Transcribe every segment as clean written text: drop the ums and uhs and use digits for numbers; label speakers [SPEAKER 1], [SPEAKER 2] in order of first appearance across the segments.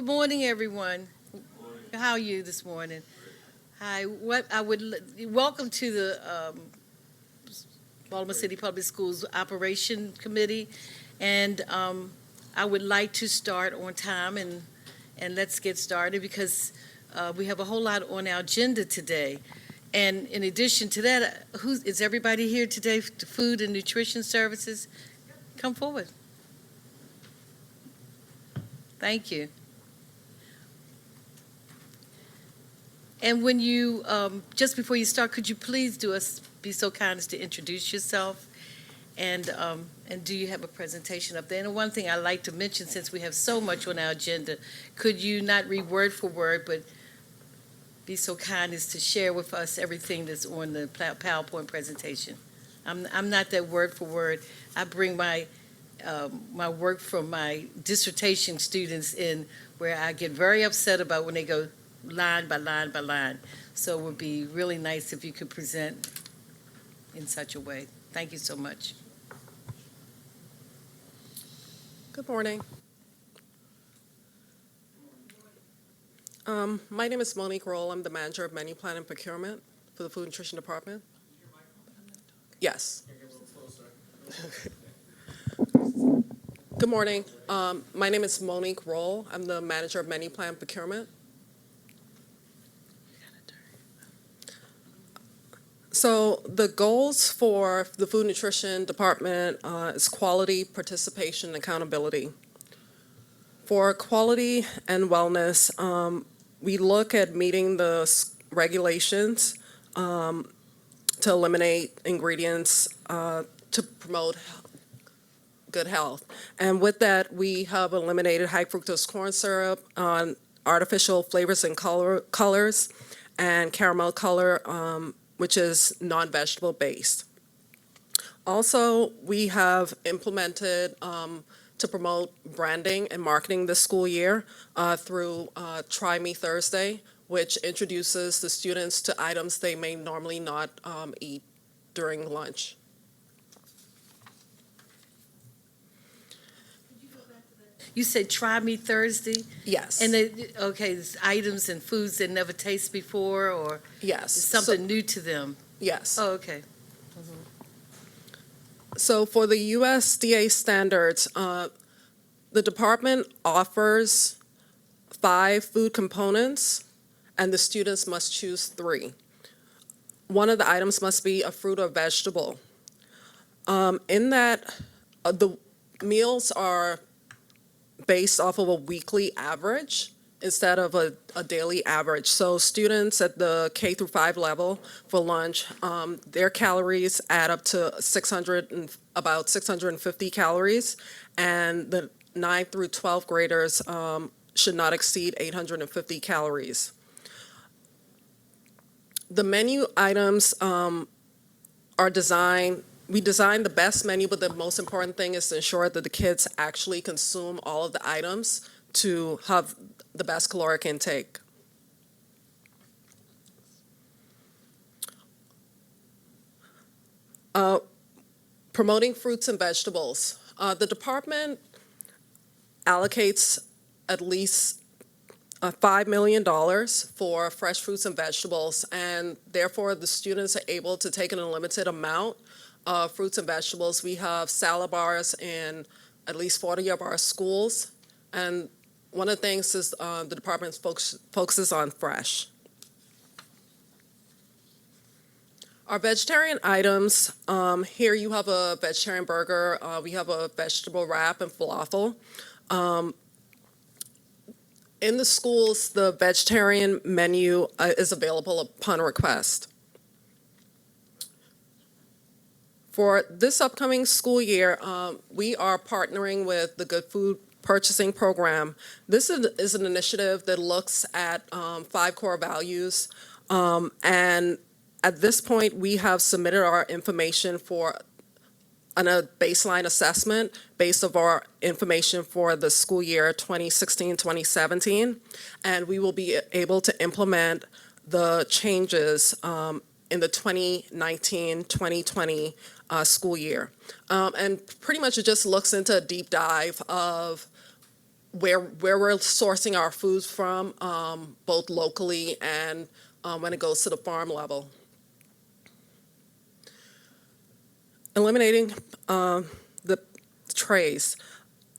[SPEAKER 1] Good morning, everyone. How are you this morning? Hi. Welcome to the Baltimore City Public Schools Operation Committee, and I would like to start on time and let's get started because we have a whole lot on our agenda today. And in addition to that, is everybody here today? Food and Nutrition Services, come forward. Thank you. And when you, just before you start, could you please be so kind as to introduce yourself? And do you have a presentation up there? And one thing I'd like to mention, since we have so much on our agenda, could you not read word for word, but be so kind as to share with us everything that's on the PowerPoint presentation? I'm not that word for word. I bring my work from my dissertation students in, where I get very upset about when they go line by line by line. So it would be really nice if you could present in such a way. Thank you so much.
[SPEAKER 2] Good morning. My name is Monique Roll. I'm the manager of menu plan and procurement for the Food and Nutrition Department. Yes. Good morning. My name is Monique Roll. I'm the manager of menu plan and procurement. So the goals for the Food and Nutrition Department is quality, participation, and accountability. For quality and wellness, we look at meeting the regulations to eliminate ingredients to promote good health. And with that, we have eliminated high fructose corn syrup, artificial flavors and colors, and caramel color, which is non-vegetable based. Also, we have implemented to promote branding and marketing this school year through Try Me Thursday, which introduces the students to items they may normally not eat during lunch.
[SPEAKER 1] You said Try Me Thursday?
[SPEAKER 2] Yes.
[SPEAKER 1] And it's items and foods they never tasted before, or
[SPEAKER 2] Yes.
[SPEAKER 1] it's something new to them?
[SPEAKER 2] Yes.
[SPEAKER 1] Oh, okay.
[SPEAKER 2] So for the USDA standards, the department offers 5 food components, and the students must choose 3. One of the items must be a fruit or vegetable. In that, the meals are based off of a weekly average instead of a daily average. So students at the K through 5 level for lunch, their calories add up to about 650 calories, and the 9 through 12 graders should not exceed 850 calories. The menu items are designed. We design the best menu, but the most important thing is to ensure that the kids actually consume all of the items to have the best caloric intake. Promoting fruits and vegetables. The department allocates at least $5 million for fresh fruits and vegetables, and therefore the students are able to take an unlimited amount of fruits and vegetables. We have salad bars in at least 40 of our schools, and one of the things is the department focuses on fresh. Our vegetarian items, here you have a vegetarian burger, we have a vegetable wrap and falafel. In the schools, the vegetarian menu is available upon request. For this upcoming school year, we are partnering with the Good Food Purchasing Program. This is an initiative that looks at 5 core values, and at this point, we have submitted our information for a baseline assessment based on our information for the school year 2016-2017, and we will be able to implement the changes in the 2019-2020 school year. And pretty much it just looks into a deep dive of where we're sourcing our foods from, both locally and when it goes to the farm level. Eliminating the trays.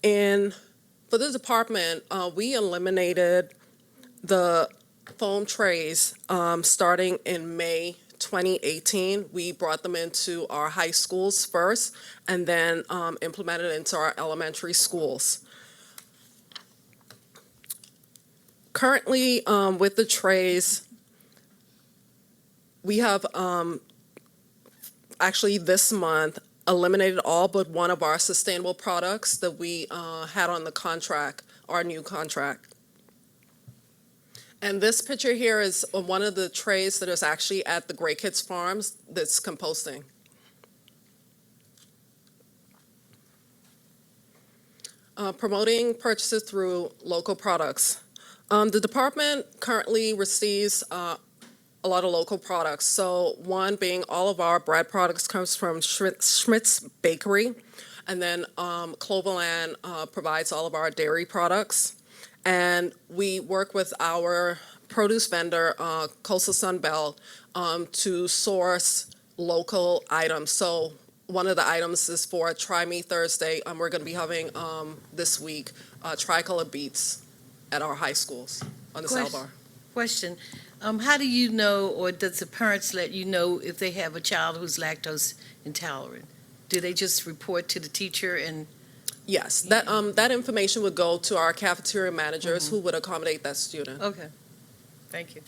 [SPEAKER 2] For the department, we eliminated the foam trays starting in May 2018. We brought them into our high schools first and then implemented into our elementary schools. Currently, with the trays, we have actually this month eliminated all but one of our sustainable products that we had on the contract, our new contract. And this picture here is one of the trays that is actually at the Great Kids Farms that's composting. Promoting purchases through local products. The department currently receives a lot of local products. So one being all of our bread products comes from Schmidt's Bakery. And then Cloverland provides all of our dairy products. And we work with our produce vendor, Coastal Sun Belt, to source local items. So one of the items is for Try Me Thursday. We're going to be having this week tricolor beets at our high schools on the South Bar.
[SPEAKER 1] Question. How do you know, or does the parents let you know if they have a child who's lactose intolerant? Do they just report to the teacher and?
[SPEAKER 2] Yes, that information would go to our cafeteria managers who would accommodate that student.
[SPEAKER 1] Okay, thank you.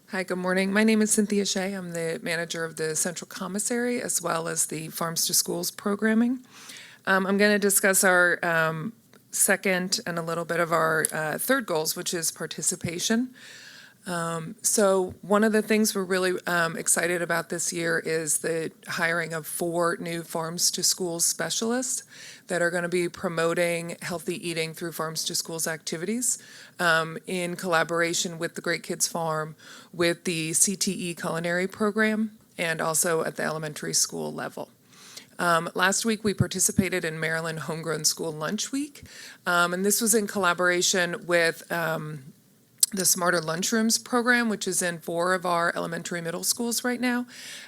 [SPEAKER 3] Hi, good morning. My name is Cynthia Shea. I'm the manager of the Central Commissary as well as the Farms to Schools programming. I'm going to discuss our second and a little bit of our third goals, which is participation. So one of the things we're really excited about this year is the hiring of 4 new Farms to Schools specialists that are going to be promoting healthy eating through Farms to Schools activities in collaboration with the Great Kids Farm, with the CTE culinary program, and also at the elementary school level. Last week, we participated in Maryland Homegrown School Lunch Week, and this was in collaboration with the Smarter Lunchrooms program, which is in 4 of our elementary middle schools right now.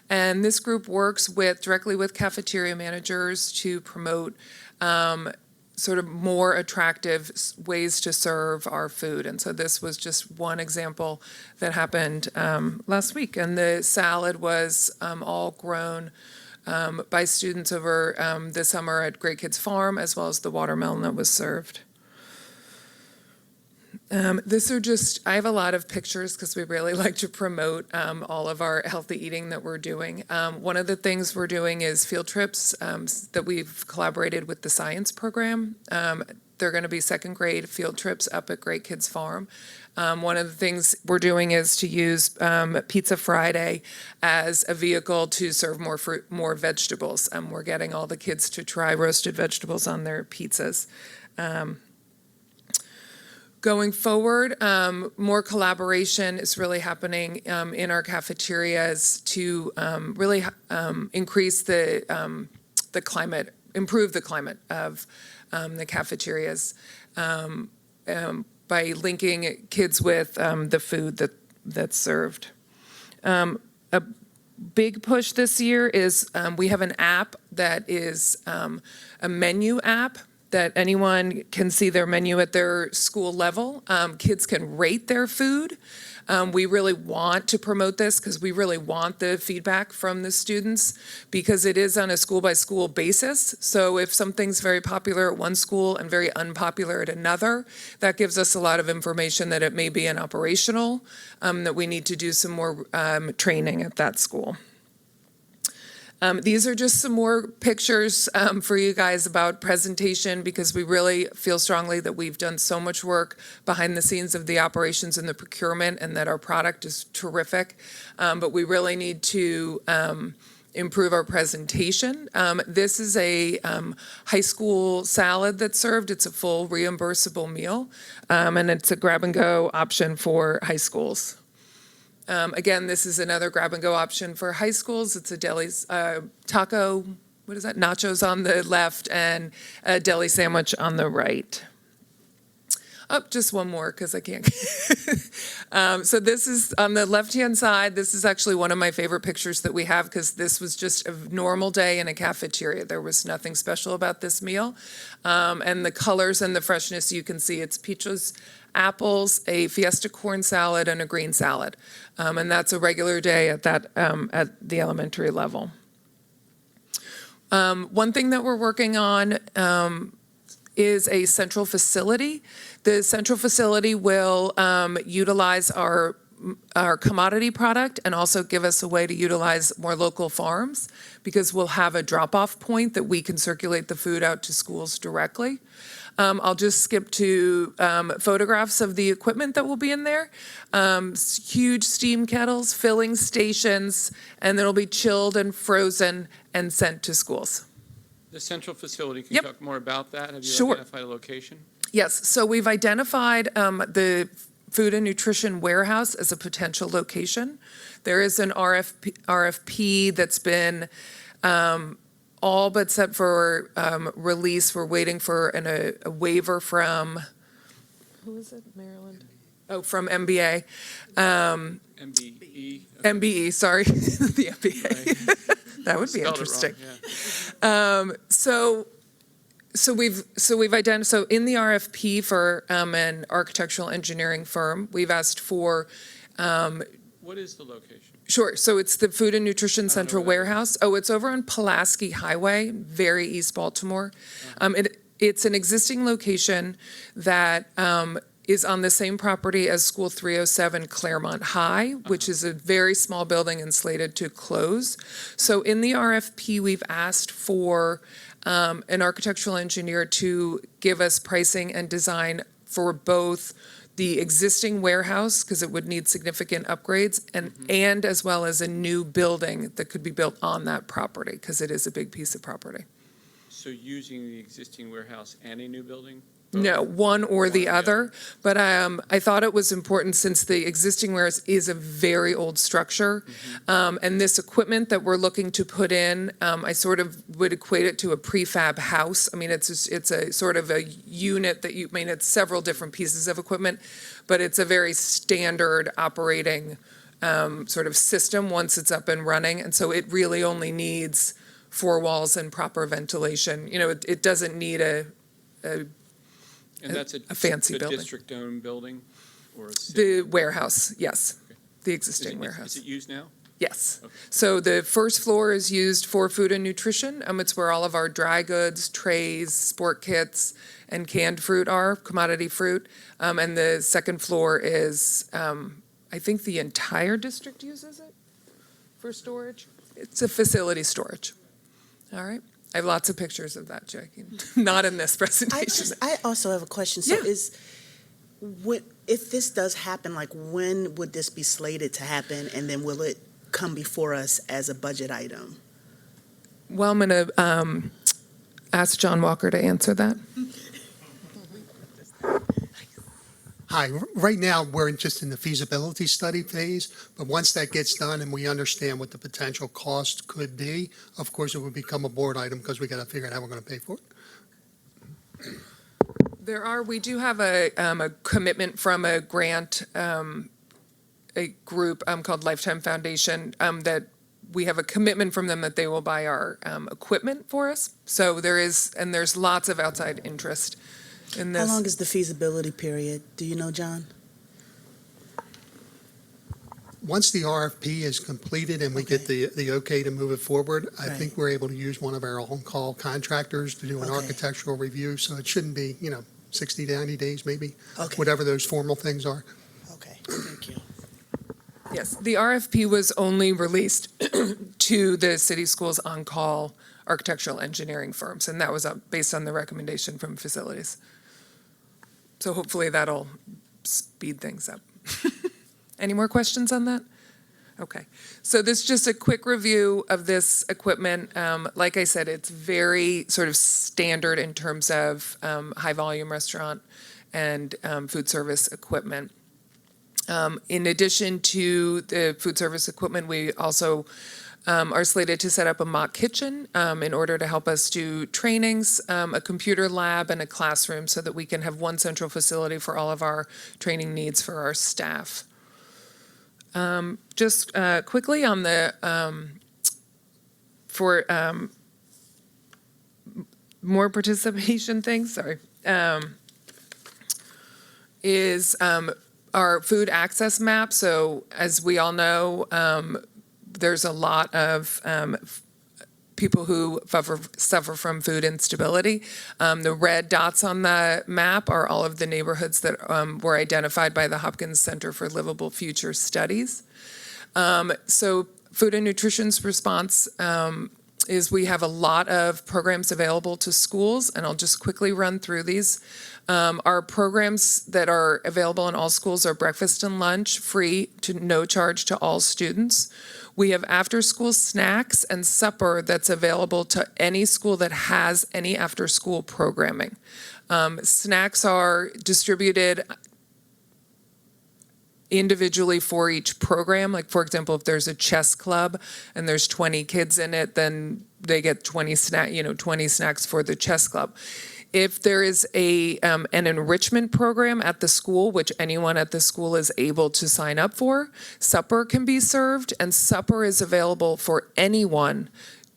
[SPEAKER 3] And this group works directly with cafeteria managers to promote sort of more attractive ways to serve our food. And so this was just one example that happened last week. And the salad was all grown by students over the summer at Great Kids Farm, as well as the watermelon that was served. I have a lot of pictures because we really like to promote all of our healthy eating that we're doing. One of the things we're doing is field trips that we've collaborated with the science program. They're going to be second grade field trips up at Great Kids Farm. One of the things we're doing is to use Pizza Friday as a vehicle to serve more fruit, more vegetables. We're getting all the kids to try roasted vegetables on their pizzas. Going forward, more collaboration is really happening in our cafeterias to really increase the climate, improve the climate of the cafeterias by linking kids with the food that's served. A big push this year is we have an app that is a menu app that anyone can see their menu at their school level. Kids can rate their food. We really want to promote this because we really want the feedback from the students because it is on a school-by-school basis. So if something's very popular at one school and very unpopular at another, that gives us a lot of information that it may be an operational, that we need to do some more training at that school. These are just some more pictures for you guys about presentation because we really feel strongly that we've done so much work behind the scenes of the operations and the procurement and that our product is terrific. But we really need to improve our presentation. This is a high school salad that's served. It's a full reimbursable meal, and it's a grab-and-go option for high schools. Again, this is another grab-and-go option for high schools. It's a deli taco what is that? Nachos on the left and a deli sandwich on the right. Oh, just one more because I can't. So this is on the left-hand side. This is actually one of my favorite pictures that we have because this was just a normal day in a cafeteria. There was nothing special about this meal. And the colors and the freshness, you can see it's peaches, apples, a Fiesta corn salad, and a green salad. And that's a regular day at at the elementary level. One thing that we're working on is a central facility. The central facility will utilize our commodity product and also give us a way to utilize more local farms because we'll have a drop-off point that we can circulate the food out to schools directly. I'll just skip to photographs of the equipment that will be in there. Huge steam kettles, filling stations, and then it'll be chilled and frozen and sent to schools.
[SPEAKER 4] The central facility, can
[SPEAKER 3] Yep.
[SPEAKER 4] you talk more about that? Have you
[SPEAKER 3] Sure.
[SPEAKER 4] identified a location?
[SPEAKER 3] Yes, so we've identified the food and nutrition warehouse as a potential location. There is an RFP that's been all but set for release. We're waiting for a waiver from, who is it, Maryland? Oh, from MBA.
[SPEAKER 4] MBE?
[SPEAKER 3] MBE, sorry, the MBA.
[SPEAKER 4] Right.
[SPEAKER 3] That would be
[SPEAKER 4] Spelled it
[SPEAKER 3] interesting.
[SPEAKER 4] wrong, yeah.
[SPEAKER 3] So we've identified, so in the RFP for an architectural engineering firm, we've asked for,
[SPEAKER 4] What is the location?
[SPEAKER 3] sure, so it's the Food and Nutrition Central
[SPEAKER 4] know where that
[SPEAKER 3] Warehouse. Oh, it's over on Pulaski Highway, very East Baltimore. It's an existing location that is on the same property as School 307 Claremont High, which is a very small building and slated to close. So in the RFP, we've asked for an architectural engineer to give us pricing and design for both the existing warehouse, because it would need significant upgrades, and as well as a new building that could be built on that property, because it is a big piece of property.
[SPEAKER 4] So using the existing warehouse and a new building?
[SPEAKER 3] No, one or the
[SPEAKER 4] One or the
[SPEAKER 3] other, but I thought it was important since the existing warehouse is a very old structure, and this equipment that we're looking to put in, I sort of would equate it to a prefab house. I mean, it's a sort of a unit that it's several different pieces of equipment, but it's a very standard operating sort of system once it's up and running, and so it really only needs 4 walls and proper ventilation. It doesn't need
[SPEAKER 4] And that's
[SPEAKER 3] a fancy building.
[SPEAKER 4] district-owned building? Or a city?
[SPEAKER 3] The warehouse, yes,
[SPEAKER 4] Okay.
[SPEAKER 3] the
[SPEAKER 4] Is
[SPEAKER 3] existing
[SPEAKER 4] it-
[SPEAKER 3] warehouse.
[SPEAKER 4] Is it used now?
[SPEAKER 3] Yes.
[SPEAKER 4] Okay.
[SPEAKER 3] So the first floor is used for food and nutrition. It's where all of our dry goods, trays, sport kits, and canned fruit are, commodity fruit. And the second floor is, I think the entire district uses it for storage. It's a facility storage. All right. I have lots of pictures of that, Jackie. Not in this presentation.
[SPEAKER 5] I also have a question. So
[SPEAKER 3] Yeah.
[SPEAKER 5] if this does happen, like when would this be slated to happen? And then will it come before us as a budget item?
[SPEAKER 3] Well, I'm going to ask John Walker to answer that.
[SPEAKER 6] Hi, right now, we're just in the feasibility study phase, but once that gets done and we understand what the potential cost could be, of course, it would become a board item because we got to figure out how we're going to pay for it.
[SPEAKER 3] We do have a commitment from a grant, a group called Lifetime Foundation, that we have a commitment from them that they will buy our equipment for us. So there's lots of outside interest in this.
[SPEAKER 5] How long is the feasibility period? Do you know, John?
[SPEAKER 6] Once the RFP is completed and we get the okay to move it forward, I
[SPEAKER 5] Right.
[SPEAKER 6] think we're able to use one of our on-call contractors to do an
[SPEAKER 5] Okay.
[SPEAKER 6] architectural review, so it shouldn't be, 60 to 90 days maybe,
[SPEAKER 5] Okay,
[SPEAKER 6] whatever those formal things are.
[SPEAKER 5] okay, thank you.
[SPEAKER 3] Yes, the RFP was only released to the city schools on-call architectural engineering firms, and that was based on the recommendation from facilities. So hopefully that'll speed things up. Any more questions on that? Okay, so this is just a quick review of this equipment. Like I said, it's very sort of standard in terms of high-volume restaurant and food service equipment. In addition to the food service equipment, we also are slated to set up a mock kitchen in order to help us do trainings, a computer lab, and a classroom so that we can have one central facility for all of our training needs for our staff. Just quickly on the, for more participation things, sorry, is our food access map. So as we all know, there's a lot of people who suffer from food instability. The red dots on the map are all of the neighborhoods that were identified by the Hopkins Center for Livable Future Studies. So food and nutrition's response is we have a lot of programs available to schools, and I'll just quickly run through these. Our programs that are available in all schools are breakfast and lunch, free to no charge to all students. We have after-school snacks and supper that's available to any school that has any after-school programming. Snacks are distributed individually for each program. Like, for example, if there's a chess club and there's 20 kids in it, then they get 20 snacks for the chess club. If there is an enrichment program at the school, which anyone at the school is able to sign up for, supper can be served, and supper is available for anyone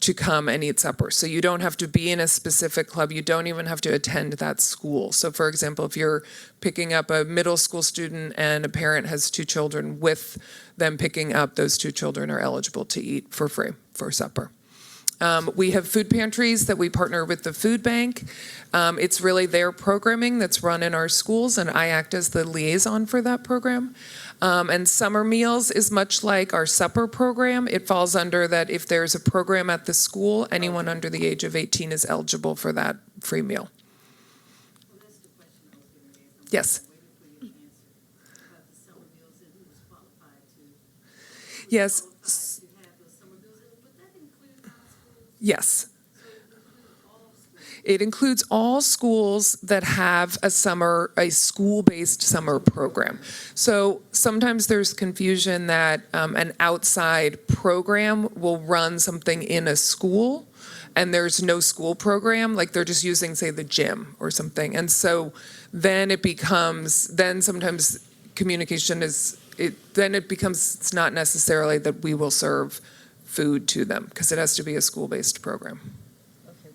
[SPEAKER 3] to come and eat supper. So you don't have to be in a specific club. You don't even have to attend that school. So for example, if you're picking up a middle school student and a parent has 2 children with them picking up, those 2 children are eligible to eat for free for supper. We have food pantries that we partner with the food bank. It's really their programming that's run in our schools, and I act as the liaison for that program. And summer meals is much like our supper program. It falls under that if there's a program at the school, anyone under the age of 18 is eligible for that free meal. Yes. Yes. Yes. It includes all schools that have a school-based summer program. So sometimes there's confusion that an outside program will run something in a school and there's no school program, like they're just using, say, the gym or something. And so then sometimes communication it's not necessarily that we will serve food to them, because it has to be a school-based program.
[SPEAKER 1] Okay.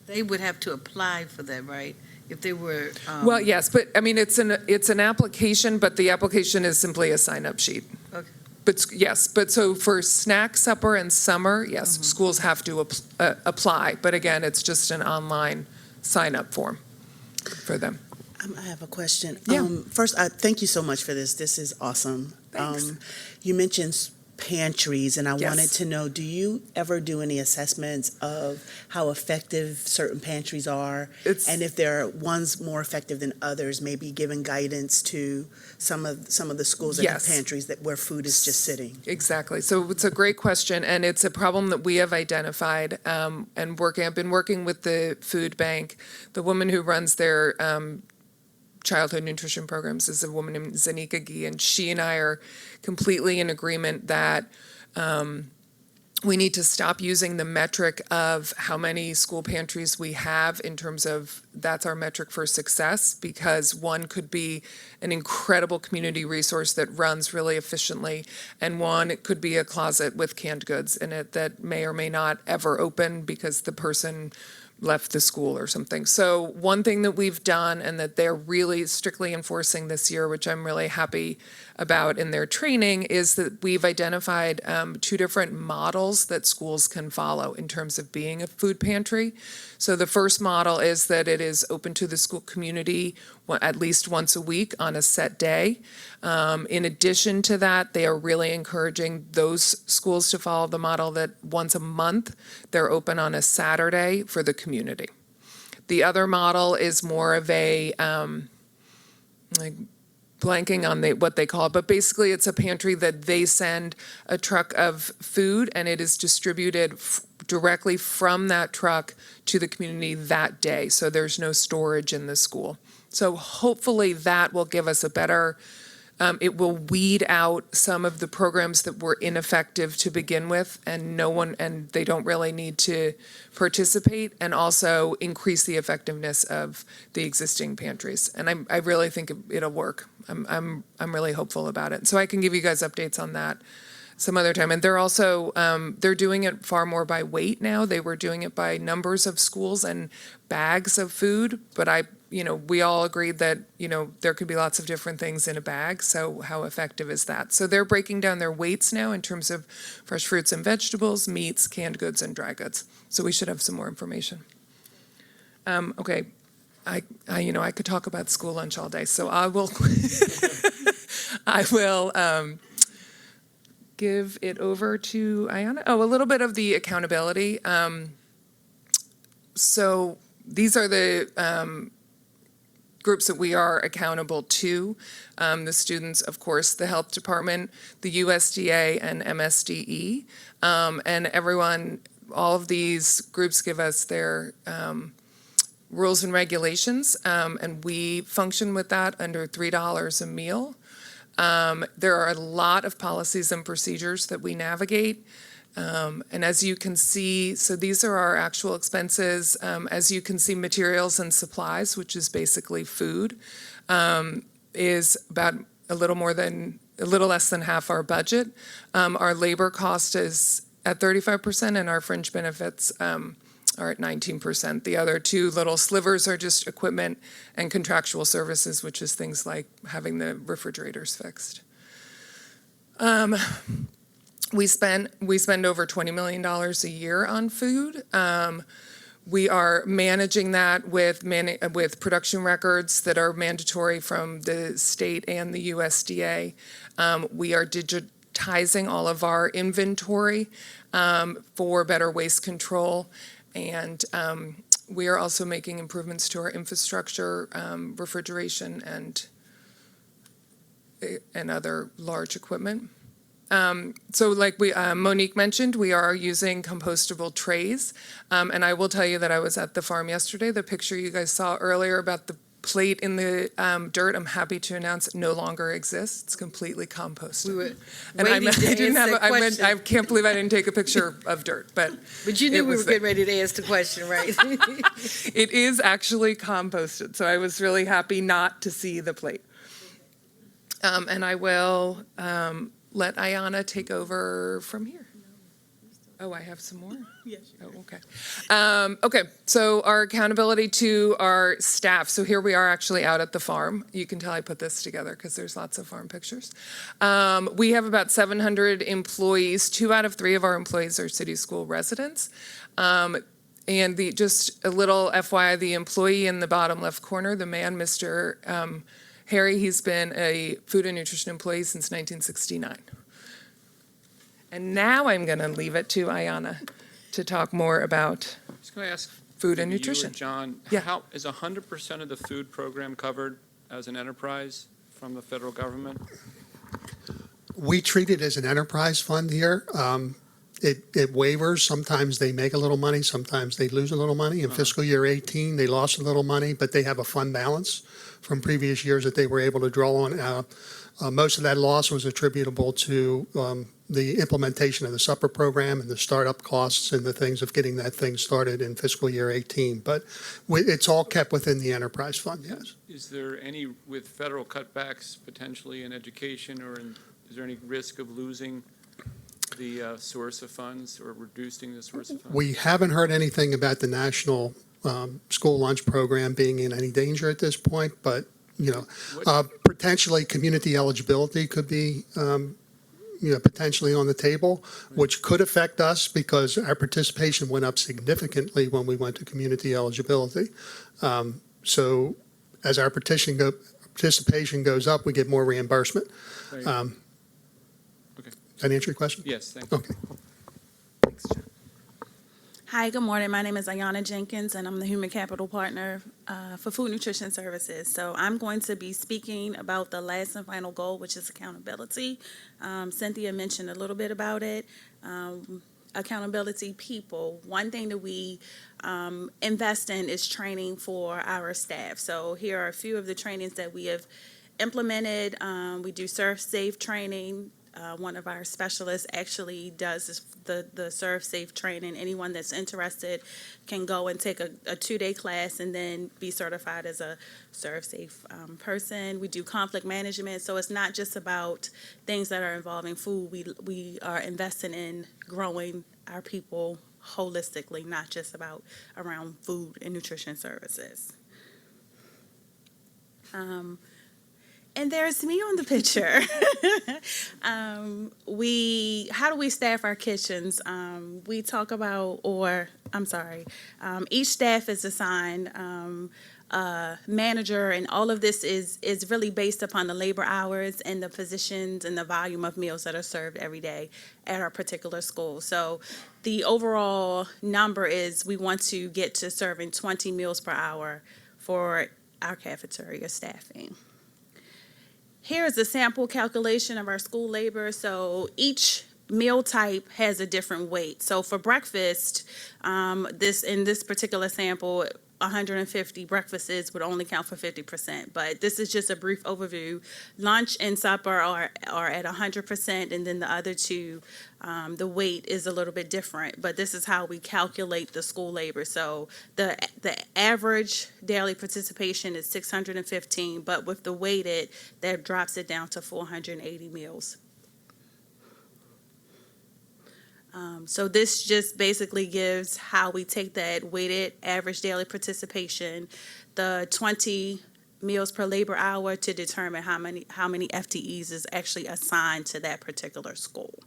[SPEAKER 1] They would have to apply for that, right? If they were.
[SPEAKER 3] Well, yes, but I mean, it's an application, but the application is simply a sign-up sheet.
[SPEAKER 1] Okay.
[SPEAKER 3] But yes, so for snack, supper, and summer, yes, schools have to apply. But again, it's just an online sign-up form for them.
[SPEAKER 5] I have a question.
[SPEAKER 3] Yeah.
[SPEAKER 5] First, thank you so much for this. This is awesome.
[SPEAKER 3] Thanks.
[SPEAKER 5] You mentioned pantries, and I
[SPEAKER 3] Yes.
[SPEAKER 5] wanted to know, do you ever do any assessments of how effective certain pantries are? And if there are ones more effective than others, maybe giving guidance to some of the schools that have
[SPEAKER 3] Yes.
[SPEAKER 5] pantries where food is just sitting?
[SPEAKER 3] Exactly. So it's a great question, and it's a problem that we have identified. I've been working with the food bank. The woman who runs their childhood nutrition programs is a woman named Zanika Gee, and she and I are completely in agreement that we need to stop using the metric of how many school pantries we have in terms of that's our metric for success, because one could be an incredible community resource that runs really efficiently, and one, it could be a closet with canned goods in it that may or may not ever open because the person left the school or something. So one thing that we've done, and that they're really strictly enforcing this year, which I'm really happy about in their training, is that we've identified 2 different models that schools can follow in terms of being a food pantry. So the first model is that it is open to the school community at least once a week on a set day. In addition to that, they are really encouraging those schools to follow the model that once a month, they're open on a Saturday for the community. The other model is more of a, blanking on what they call it, but basically it's a pantry that they send a truck of food and it is distributed directly from that truck to the community that day. So there's no storage in the school. So hopefully that will give us a better It will weed out some of the programs that were ineffective to begin with, and they don't really need to participate, and also increase the effectiveness of the existing pantries. And I really think it'll work. I'm really hopeful about it. So I can give you guys updates on that some other time. And they're also, they're doing it far more by weight now. They were doing it by numbers of schools and bags of food, but we all agreed that, there could be lots of different things in a bag, so how effective is that? So they're breaking down their weights now in terms of fresh fruits and vegetables, meats, canned goods, and dry goods. So we should have some more information. Okay, I could talk about school lunch all day, so I will, I will give it over to Ayanna. Oh, a little bit of the accountability. So these are the groups that we are accountable to. The students, of course, the health department, the USDA, and MSDE. And everyone, all of these groups give us their rules and regulations, and we function with that under $3 a meal. There are a lot of policies and procedures that we navigate. And as you can see, so these are our actual expenses. As you can see, materials and supplies, which is basically food, is about a little less than half our budget. Our labor cost is at 35%, and our fringe benefits are at 19%. The other two little slivers are just equipment and contractual services, which is things like having the refrigerators fixed. We spend over $20 million a year on food. We are managing that with production records that are mandatory from the state and the USDA. We are digitizing all of our inventory for better waste control. And we are also making improvements to our infrastructure, refrigeration, and other large equipment. So like Monique mentioned, we are using compostable trays. And I will tell you that I was at the farm yesterday. The picture you guys saw earlier about the plate in the dirt, I'm happy to announce, no longer exists. It's completely composted.
[SPEAKER 1] We were
[SPEAKER 3] And
[SPEAKER 1] waiting to answer that question.
[SPEAKER 3] I can't believe I didn't take a picture of dirt, but
[SPEAKER 1] But you knew we were
[SPEAKER 3] was
[SPEAKER 1] getting ready to ask the question, right?
[SPEAKER 3] it is actually composted. So I was really happy not to see the plate. And I will let Ayanna take over from here. Oh, I have some more?
[SPEAKER 5] Yes.
[SPEAKER 3] Oh, okay. Okay, so our accountability to our staff. So here we are actually out at the farm. You can tell I put this together because there's lots of farm pictures. We have about 700 employees. 2 out of 3 of our employees are city school residents. And just a little FYI, the employee in the bottom left corner, the man, Mr. Harry, he's been a food and nutrition employee since 1969. And now I'm going to leave it to Ayanna to talk more about
[SPEAKER 4] Just going to ask
[SPEAKER 3] food and
[SPEAKER 4] you or
[SPEAKER 3] nutrition.
[SPEAKER 4] John,
[SPEAKER 3] Yeah.
[SPEAKER 4] how is 100% of the food program covered as an enterprise from the federal government?
[SPEAKER 6] We treat it as an enterprise fund here. It wavers. Sometimes they make a little money, sometimes they lose a little money. In fiscal year 18, they lost a little money, but they have a fund balance from previous years that they were able to draw on. Most of that loss was attributable to the implementation of the supper program and the startup costs and the things of getting that thing started in fiscal year 18. But it's all kept within the enterprise fund, yes.
[SPEAKER 4] Is there any, with federal cutbacks potentially in education, is there any risk of losing the source of funds or reducing the source of funds?
[SPEAKER 6] We haven't heard anything about the national school lunch program being in any danger at this point, but potentially community eligibility could be potentially on the table, which could affect us because our participation went up significantly when we went to community eligibility. So as our participation goes up, we get more reimbursement.
[SPEAKER 4] Right. Okay.
[SPEAKER 6] Does that answer your question?
[SPEAKER 4] Yes, thank you.
[SPEAKER 6] Okay.
[SPEAKER 3] Thanks, John.
[SPEAKER 7] Hi, good morning. My name is Ayanna Jenkins, and I'm the Human Capital Partner for Food Nutrition Services. So I'm going to be speaking about the last and final goal, which is accountability. Cynthia mentioned a little bit about it. Accountability people. One thing that we invest in is training for our staff. So here are a few of the trainings that we have implemented. We do Serve Safe training. One of our specialists actually does the Serve Safe training. Anyone that's interested can go and take a 2-day class and then be certified as a Serve Safe person. We do conflict management, so it's not just about things that are involving food. We are investing in growing our people holistically, not just about around food and nutrition services. And there's me on the picture. How do we staff our kitchens? We talk about, each staff is assigned a manager, and all of this is really based upon the labor hours and the positions and the volume of meals that are served every day at our particular school. So the overall number is we want to get to serving 20 meals per hour for our cafeteria staffing. Here is a sample calculation of our school labor. So each meal type has a different weight. So for breakfast, in this particular sample, 150 breakfasts would only count for 50%. But this is just a brief overview. Lunch and supper are at 100%, and then the other two, the weight is a little bit different. But this is how we calculate the school labor. So the average daily participation is 615, but with the weighted, that drops it down to 480 meals. So this just basically gives how we take that weighted average daily participation, the 20 meals per labor hour, to determine how many FTEs is actually assigned to that particular school.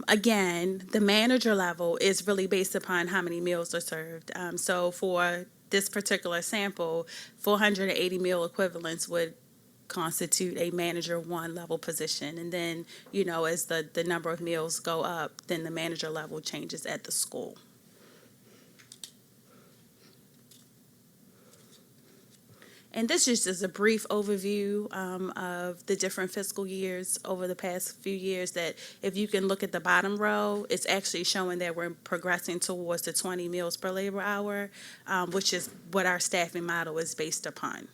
[SPEAKER 7] Again, the manager level is really based upon how many meals are served. So for this particular sample, 480 meal equivalents would constitute a manager 1 level position. And then, as the number of meals go up, then the manager level changes at the school. And this is just a brief overview of the different fiscal years over the past few years, that if you can look at the bottom row, it's actually showing that we're progressing towards the 20 meals per labor hour, which is what our staffing model is based upon.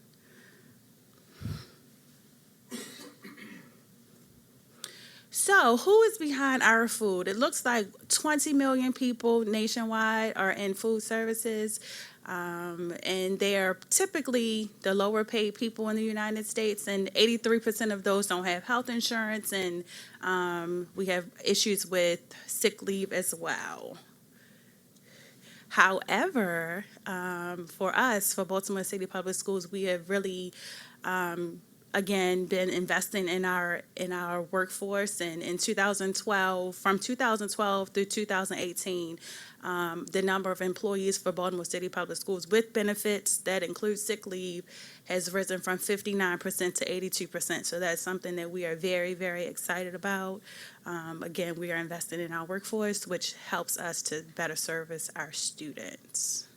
[SPEAKER 7] So who is behind our food? It looks like 20 million people nationwide are in food services, and they are typically the lower paid people in the United States, and 83% of those don't have health insurance, and we have issues with sick leave as well. However, for us, for Baltimore City Public Schools, we have really again been investing in our workforce, and in 2012, from 2012 through 2018, the number of employees for Baltimore City Public Schools with benefits that include sick leave has risen from 59% to 82%. So that's something that we are very, very excited about. Again, we are investing in our workforce, which helps us to better service our students.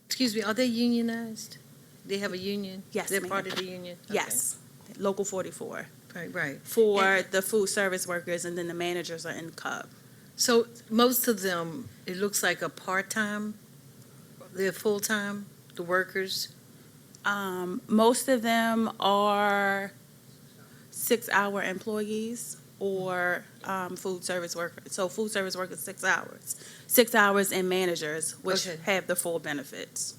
[SPEAKER 1] Excuse me, are they unionized? They have a union?
[SPEAKER 7] Yes,
[SPEAKER 1] They're
[SPEAKER 7] ma'am.
[SPEAKER 1] part of the union? Okay.
[SPEAKER 7] Yes, Local 44
[SPEAKER 1] Right.
[SPEAKER 7] for the food service workers, and then the managers are in CUB.
[SPEAKER 1] So most of them, it looks like a part-time, they're full-time, the workers?
[SPEAKER 7] Most of them are 6-hour employees or food service workers. So food service workers, 6 hours. 6 hours, and managers, which
[SPEAKER 1] Okay.
[SPEAKER 7] have the full benefits.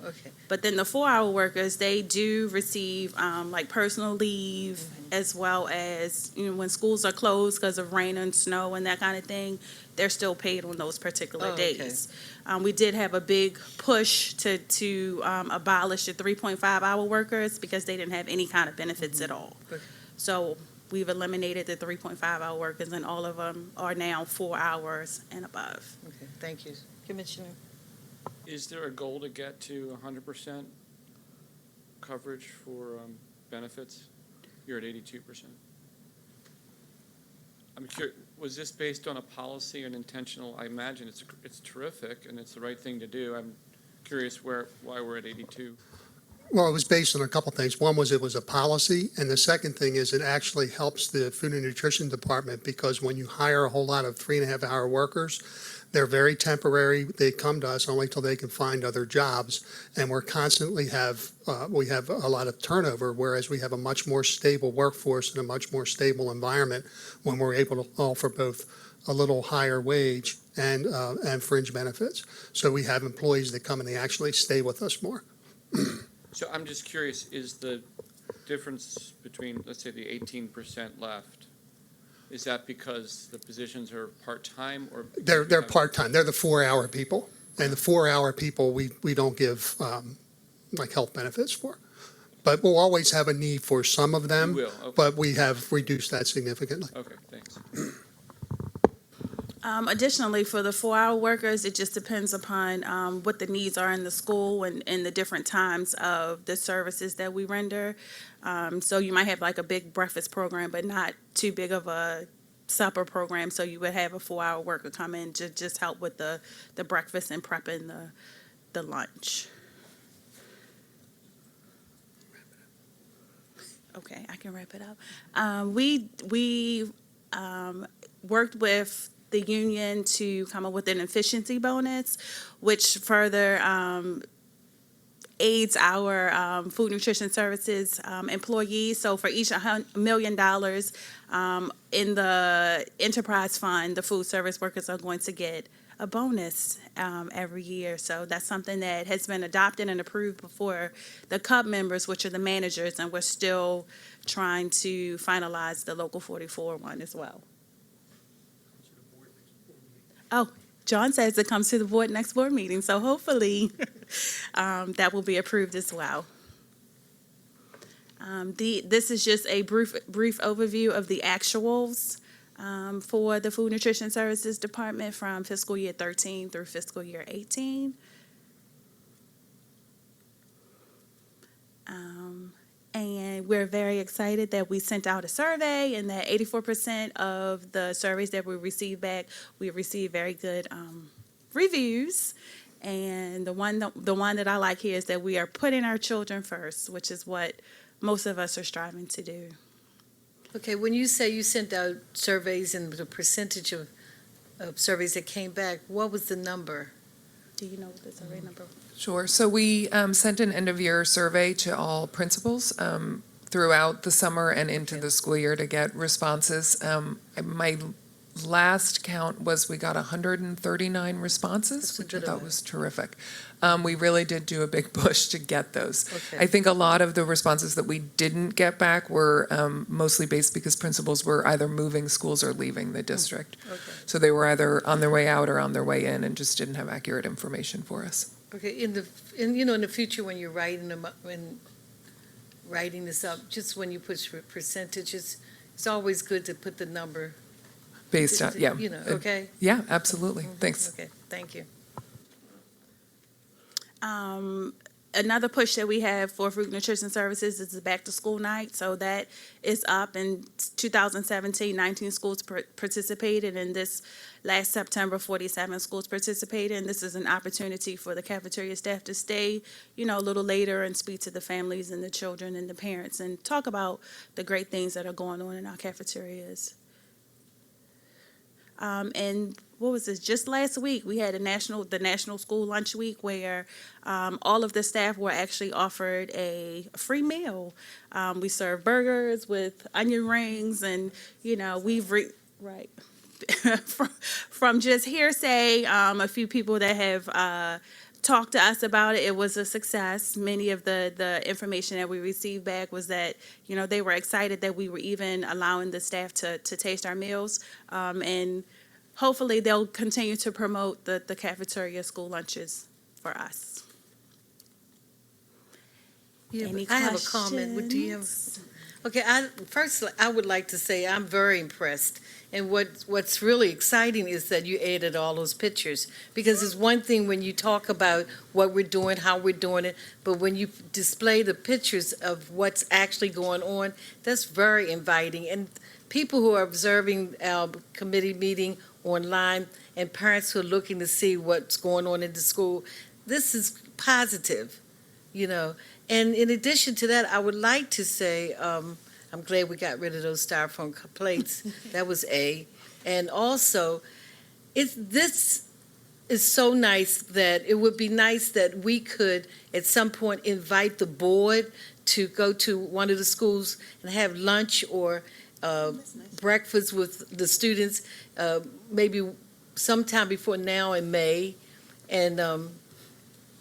[SPEAKER 1] Okay.
[SPEAKER 7] But then the 4-hour workers, they do receive like personal leave, as well as, when schools are closed because of rain and snow and that kind of thing, they're still paid on those particular
[SPEAKER 1] Okay.
[SPEAKER 7] days. We did have a big push to abolish the 3.5-hour workers because they didn't have any kind of benefits at all.
[SPEAKER 1] Okay.
[SPEAKER 7] So we've eliminated the 3.5-hour workers, and all of them are now 4 hours and above.
[SPEAKER 1] Okay, thank you. Commissioner?
[SPEAKER 4] Is there a goal to get to 100% coverage for benefits? You're at 82%. I'm curious, was this based on a policy and intentional? I imagine it's terrific and it's the right thing to do. I'm curious why we're at 82.
[SPEAKER 6] Well, it was based on a couple things. One was it was a policy, and the second thing is it actually helps the Food and Nutrition Department, because when you hire a whole lot of 3.5-hour workers, They're very temporary. They come to us only till they can find other jobs. And we're constantly we have a lot of turnover, whereas we have a much more stable workforce and a much more stable environment when we're able to offer both a little higher wage and fringe benefits. So we have employees that come and they actually stay with us more.
[SPEAKER 4] So I'm just curious, is the difference between, let's say, the 18% left, is that because the positions are part-time or?
[SPEAKER 6] They're part-time. They're the 4-hour people. And the 4-hour people, we don't give like health benefits for. But we'll always have a need for some of them.
[SPEAKER 4] You will, okay.
[SPEAKER 6] But we have reduced that significantly.
[SPEAKER 4] Okay, thanks.
[SPEAKER 7] Additionally, for the 4-hour workers, it just depends upon what the needs are in the school and the different times of the services that we render. So you might have like a big breakfast program, but not too big of a supper program. So you would have a 4-hour worker come in to just help with the breakfast and prepping the lunch. Okay, I can wrap it up. We worked with the union to come up with an efficiency bonus, which further aids our food nutrition services employees. So for each $1 million in the enterprise fund, the food service workers are going to get a bonus every year. So that's something that has been adopted and approved before the CUB members, which are the managers, and we're still trying to finalize the Local 44 one as well. Oh, John says it comes to the board next board meeting, so hopefully that will be approved as well. This is just a brief overview of the actuals for the Food Nutrition Services Department from fiscal year 13 through fiscal year 18. And we're very excited that we sent out a survey and that 84% of the surveys that we received back, we received very good reviews. And the one that I like here is that we are putting our children first, which is what most of us are striving to do.
[SPEAKER 1] Okay, when you say you sent out surveys and the percentage of surveys that came back, what was the number?
[SPEAKER 7] Do you know what the survey number was?
[SPEAKER 3] Sure. So we sent an end-of-year survey to all principals throughout the summer and into the school year to get responses. My last count was we got 139 responses,
[SPEAKER 1] That's a
[SPEAKER 3] which I
[SPEAKER 1] good
[SPEAKER 3] thought
[SPEAKER 1] amount.
[SPEAKER 3] was terrific. We really did do a big push to get those.
[SPEAKER 1] Okay.
[SPEAKER 3] I think a lot of the responses that we didn't get back were mostly based because principals were either moving schools or leaving the district.
[SPEAKER 1] Okay.
[SPEAKER 3] So they were either on their way out or on their way in and just didn't have accurate information for us.
[SPEAKER 1] Okay, in the future when you're writing them up, when writing this up, just when you put percentages, it's always good to put the number.
[SPEAKER 3] Based on, yeah.
[SPEAKER 1] Okay?
[SPEAKER 3] Yeah, absolutely. Thanks.
[SPEAKER 1] Okay, thank you.
[SPEAKER 7] Another push that we have for Food Nutrition Services is the back to school night. So that is up in 2017, 19 schools participated. And this last September, 47 schools participated. And this is an opportunity for the cafeteria staff to stay, a little later and speak to the families and the children and the parents and talk about the great things that are going on in our cafeterias. And what was this? Just last week, we had the National School Lunch Week where all of the staff were actually offered a free meal. We served burgers with onion rings, and right from just hearsay, a few people that have talked to us about it. It was a success. Many of the information that we received back was that they were excited that we were even allowing the staff to taste our meals, and hopefully they'll continue to promote the cafeteria school lunches for us.
[SPEAKER 1] Yeah,
[SPEAKER 7] Any
[SPEAKER 1] I have a comment. Do you have?
[SPEAKER 7] questions?
[SPEAKER 1] Okay, first I would like to say I'm very impressed. And what's really exciting is that you added all those pictures. Because it's one thing when you talk about what we're doing, how we're doing it, but when you display the pictures of what's actually going on, that's very inviting. And people who are observing our committee meeting online and parents who are looking to see what's going on in the school, this is positive, And in addition to that, I would like to say, I'm glad we got rid of those styrofoam plates. That was A. And also, this is so nice that it would be nice that we could, at some point, invite the board to go to one of the schools and have lunch or breakfast with the students, maybe sometime before now in May. And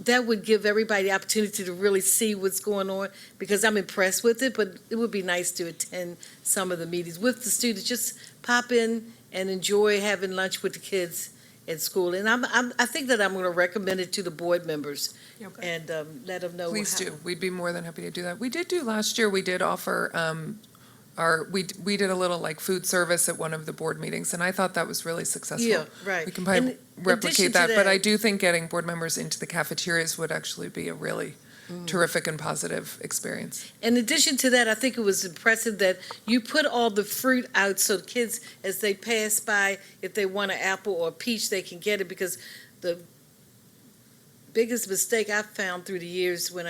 [SPEAKER 1] that would give everybody the opportunity to really see what's going on, because I'm impressed with it, but it would be nice to attend some of the meetings with the students. Just pop in and enjoy having lunch with the kids at school. And I think that I'm going to recommend it to the board members and let them know.
[SPEAKER 3] Please
[SPEAKER 1] how-
[SPEAKER 3] do. We'd be more than happy to do that. We did do last year, we did offer we did a little like food service at one of the board meetings, and I thought that was really successful.
[SPEAKER 1] Yeah, right.
[SPEAKER 3] We can probably
[SPEAKER 1] In addition
[SPEAKER 3] replicate
[SPEAKER 1] to
[SPEAKER 3] that, but I do think getting board members into the cafeterias would actually be a really terrific and positive experience.
[SPEAKER 1] In addition to that, I think it was impressive that you put all the fruit out so kids, as they pass by, if they want an apple or a peach, they can get it, because the biggest mistake I've found through the years when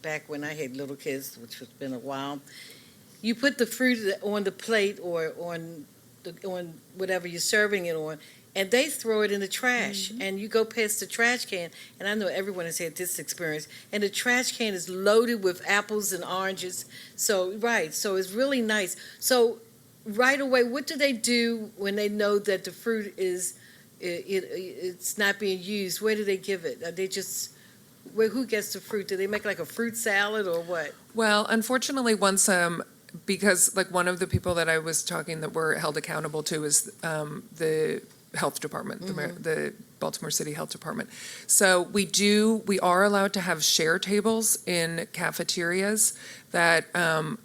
[SPEAKER 1] back when I had little kids, which has been a while, you put the fruit on the plate or on whatever you're serving it on, and they throw it in the trash, and you go past the trash can, and I know everyone has had this experience, and the trash can is loaded with apples and oranges. So it's really nice. So right away, what do they do when they know that the fruit is it's not being used? Where do they give it? Are they just who gets the fruit? Do they make like a fruit salad or what?
[SPEAKER 3] Well, unfortunately, once because like one of the people that I was talking that we're held accountable to is the health department, the Baltimore City Health Department. So we are allowed to have share tables in cafeterias that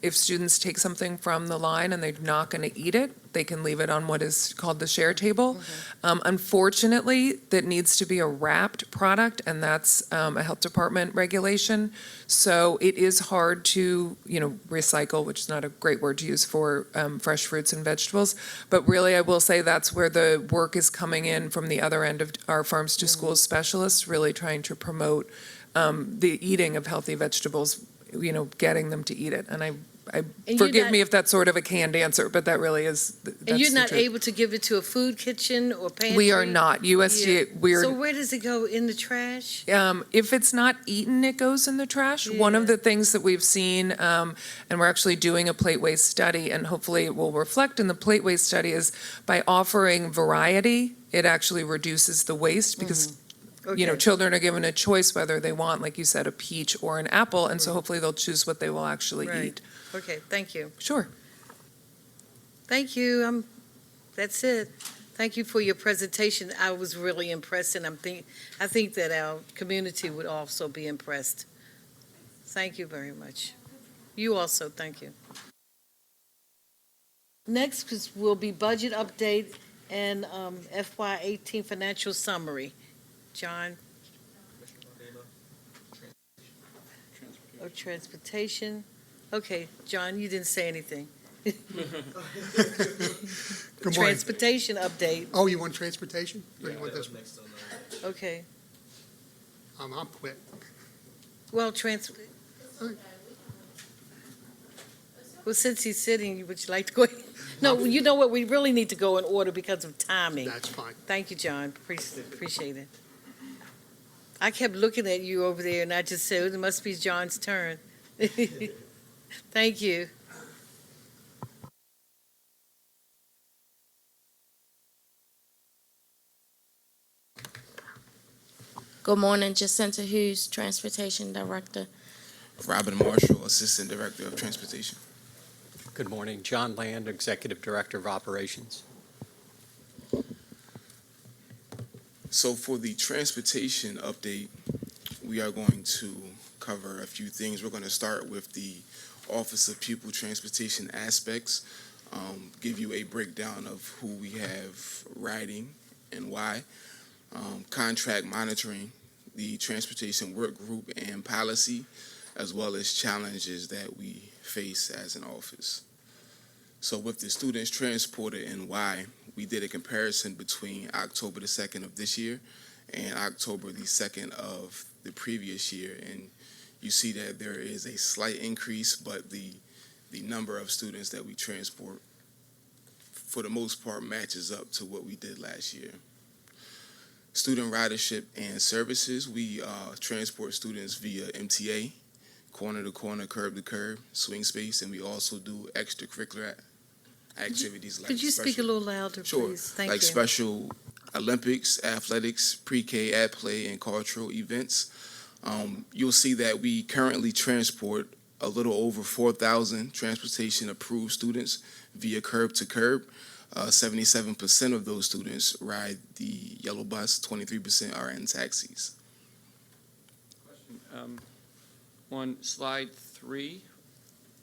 [SPEAKER 3] if students take something from the line and they're not going to eat it, they can leave it on what is called the share table. Unfortunately, that needs to be a wrapped product, and that's a health department regulation. So it is hard to, recycle, which is not a great word to use for fresh fruits and vegetables. But really, I will say that's where the work is coming in from the other end of our Farms to Schools specialists, really trying to promote the eating of healthy vegetables, getting them to eat it. And forgive me if that's sort of a canned answer, but that really is.
[SPEAKER 1] And you're not able to give it to a food kitchen or pantry?
[SPEAKER 3] We are not. USDA,
[SPEAKER 1] So where does it go? In the trash?
[SPEAKER 3] if it's not eaten, it goes in the trash. One of the things that we've seen, and we're actually doing a plate waste study, and hopefully it will reflect in the plate waste study, is by offering variety, it actually reduces the waste, because
[SPEAKER 1] Okay.
[SPEAKER 3] children are given a choice whether they want, like you said, a peach or an apple, and so hopefully they'll choose what they will actually
[SPEAKER 1] Right.
[SPEAKER 3] eat.
[SPEAKER 1] Okay, thank you.
[SPEAKER 3] Sure.
[SPEAKER 1] Thank you. That's it. Thank you for your presentation. I was really impressed, and I think that our community would also be impressed. Thank you very much. You also, thank you. Next will be budget update and FY18 financial summary. John? Transportation. Okay, John, you didn't say anything.
[SPEAKER 6] Good morning.
[SPEAKER 1] Transportation update.
[SPEAKER 6] Oh, you want transportation? Or you want this one?
[SPEAKER 1] Okay.
[SPEAKER 6] I'm quick.
[SPEAKER 1] Well, well, since he's sitting, would you like to go? No, you know what? We really need to go in order because of timing.
[SPEAKER 6] That's fine.
[SPEAKER 1] Thank you, John. Appreciate it. I kept looking at you over there, and I just said, it must be John's turn. Thank you.
[SPEAKER 8] Good morning, Jacinta Hughes, Transportation Director.
[SPEAKER 9] Robin Marshall, Assistant Director of Transportation.
[SPEAKER 10] Good morning, John Land, Executive Director of Operations.
[SPEAKER 9] So for the transportation update, we are going to cover a few things. We're going to start with the Office of Pupil Transportation aspects, give you a breakdown of who we have riding and why, contract monitoring, the transportation work group and policy, as well as challenges that we face as an office. So with the students transported and why, we did a comparison between October the 2nd of this year and October the 2nd of the previous year. And you see that there is a slight increase, but the number of students that we transport, for the most part, matches up to what we did last year. Student ridership and services, we transport students via MTA, corner to corner, curb to curb, swing space, and we also do extracurricular activities like
[SPEAKER 1] Could you speak a little louder,
[SPEAKER 9] Sure.
[SPEAKER 1] please? Thank
[SPEAKER 9] like
[SPEAKER 1] you.
[SPEAKER 9] special Olympics, athletics, pre-K, ad play, and cultural events. You'll see that we currently transport a little over 4,000 transportation-approved students via curb to curb. 77% of those students ride the yellow bus, 23% are in taxis.
[SPEAKER 4] On slide 3,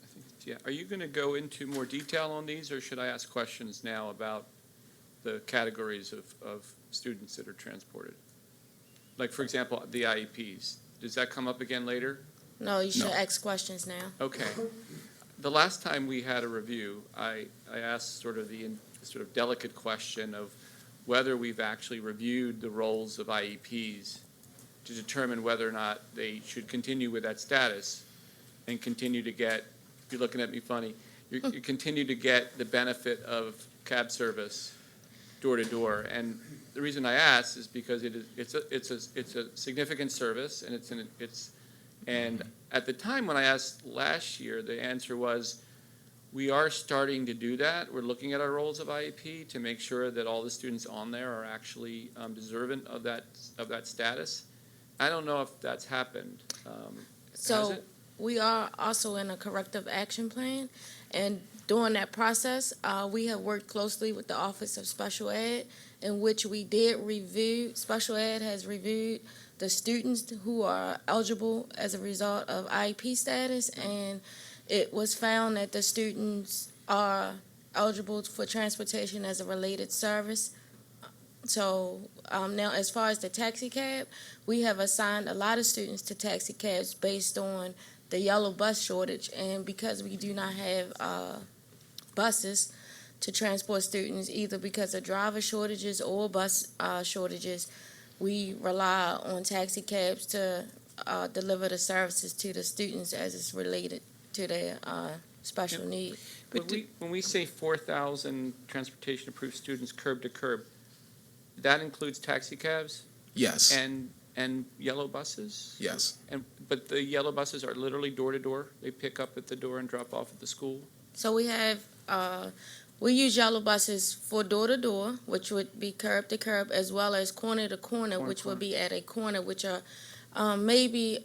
[SPEAKER 4] I think, yeah, are you going to go into more detail on these, or should I ask questions now about the categories of students that are transported? Like, for example, the IEPs. Does that come up again later?
[SPEAKER 8] No, you should
[SPEAKER 9] No.
[SPEAKER 8] ask questions now.
[SPEAKER 4] Okay. The last time we had a review, I asked sort of delicate question of whether we've actually reviewed the roles of IEPs to determine whether or not they should continue with that status and continue to get, you're looking at me funny, you continue to get the benefit of cab service door to door. And the reason I ask is because it's a significant service, and and at the time when I asked last year, the answer was, we are starting to do that. We're looking at our roles of IEP to make sure that all the students on there are actually deserving of that status. I don't know if that's happened. Has
[SPEAKER 8] So
[SPEAKER 4] it?
[SPEAKER 8] we are also in a corrective action plan, and during that process, we have worked closely with the Office of Special Ed, in which we did review, Special Ed has reviewed the students who are eligible as a result of IEP status, and it was found that the students are eligible for transportation as a related service. So now, as far as the taxi cab, we have assigned a lot of students to taxi cabs based on the yellow bus shortage, and because we do not have buses to transport students, either because of driver shortages or bus shortages, we rely on taxi cabs to deliver the services to the students as it's related to their special need.
[SPEAKER 4] When we say 4,000 transportation-approved students curb to curb, that includes taxi cabs
[SPEAKER 9] Yes,
[SPEAKER 4] and yellow buses?
[SPEAKER 9] yes.
[SPEAKER 4] But the yellow buses are literally door to door? They pick up at the door and drop off at the school?
[SPEAKER 8] So we have, we use yellow buses for door to door, which would be curb to curb, as well as corner to corner, which would be at a corner, which are maybe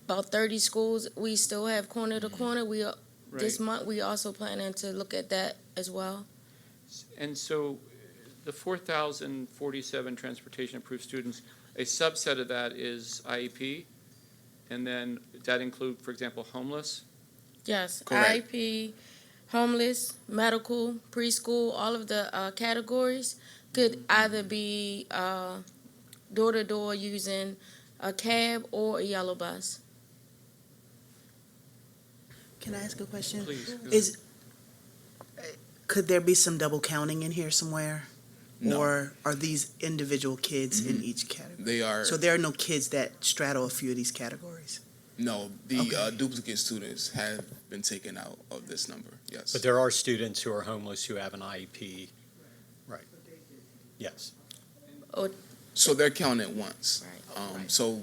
[SPEAKER 8] about 30 schools. We still have corner to corner. This month, we also planning to look at that as well.
[SPEAKER 4] And so the 4,047 transportation-approved students, a subset of that is IEP, and then does that include, for example, homeless?
[SPEAKER 8] Yes,
[SPEAKER 9] Correct.
[SPEAKER 8] IEP, homeless, medical, preschool, all of the categories could either be door to door using a cab or a yellow bus.
[SPEAKER 5] Can I ask a question?
[SPEAKER 4] Please.
[SPEAKER 5] Could there be some double counting in here somewhere?
[SPEAKER 9] No.
[SPEAKER 5] Or are these individual kids in each category?
[SPEAKER 9] They are,
[SPEAKER 5] So there are no kids that straddle a few of these categories?
[SPEAKER 9] no, the
[SPEAKER 5] Okay.
[SPEAKER 9] duplicate students have been taken out of this number, yes.
[SPEAKER 10] But there are students who are homeless who have an IEP. Right. Yes.
[SPEAKER 9] So they're counted once.
[SPEAKER 8] Right.
[SPEAKER 9] So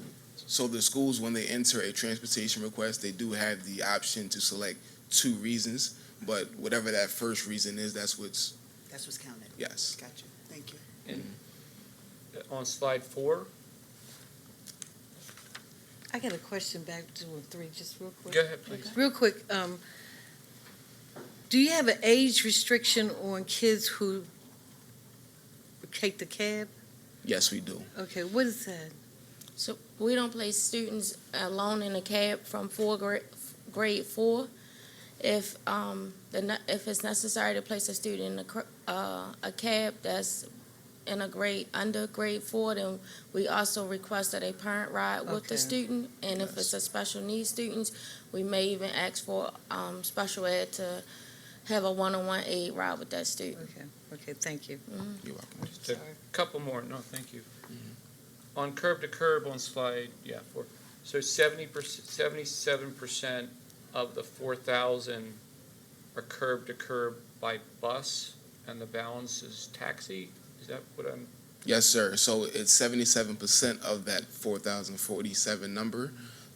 [SPEAKER 9] the schools, when they enter a transportation request, they do have the option to select 2 reasons, but whatever that first reason is, that's what's,
[SPEAKER 5] That's what's counted?
[SPEAKER 9] yes.
[SPEAKER 5] Gotcha, thank you.
[SPEAKER 4] And on slide 4,
[SPEAKER 1] I got a question back to 3, just real quick.
[SPEAKER 4] go ahead, please.
[SPEAKER 1] Real quick, do you have an age restriction on kids who take the cab?
[SPEAKER 9] Yes, we do.
[SPEAKER 1] Okay, what is that?
[SPEAKER 8] So we don't place students alone in a cab from grade 4. If it's necessary to place a student in a cab that's in a grade under grade 4, then we also request that a parent ride with the
[SPEAKER 1] Okay.
[SPEAKER 8] student. And if it's a special needs students, we may even ask for special ed to have a one-on-one aid ride with that student.
[SPEAKER 1] Okay, thank you.
[SPEAKER 9] You're welcome.
[SPEAKER 4] Just a couple more, no, thank you. On curb to curb on slide, 4, so 77% of the 4,000 are curb to curb by bus, and the balance is taxi? Is that what I'm
[SPEAKER 9] Yes, sir. So it's 77% of that 4,047 number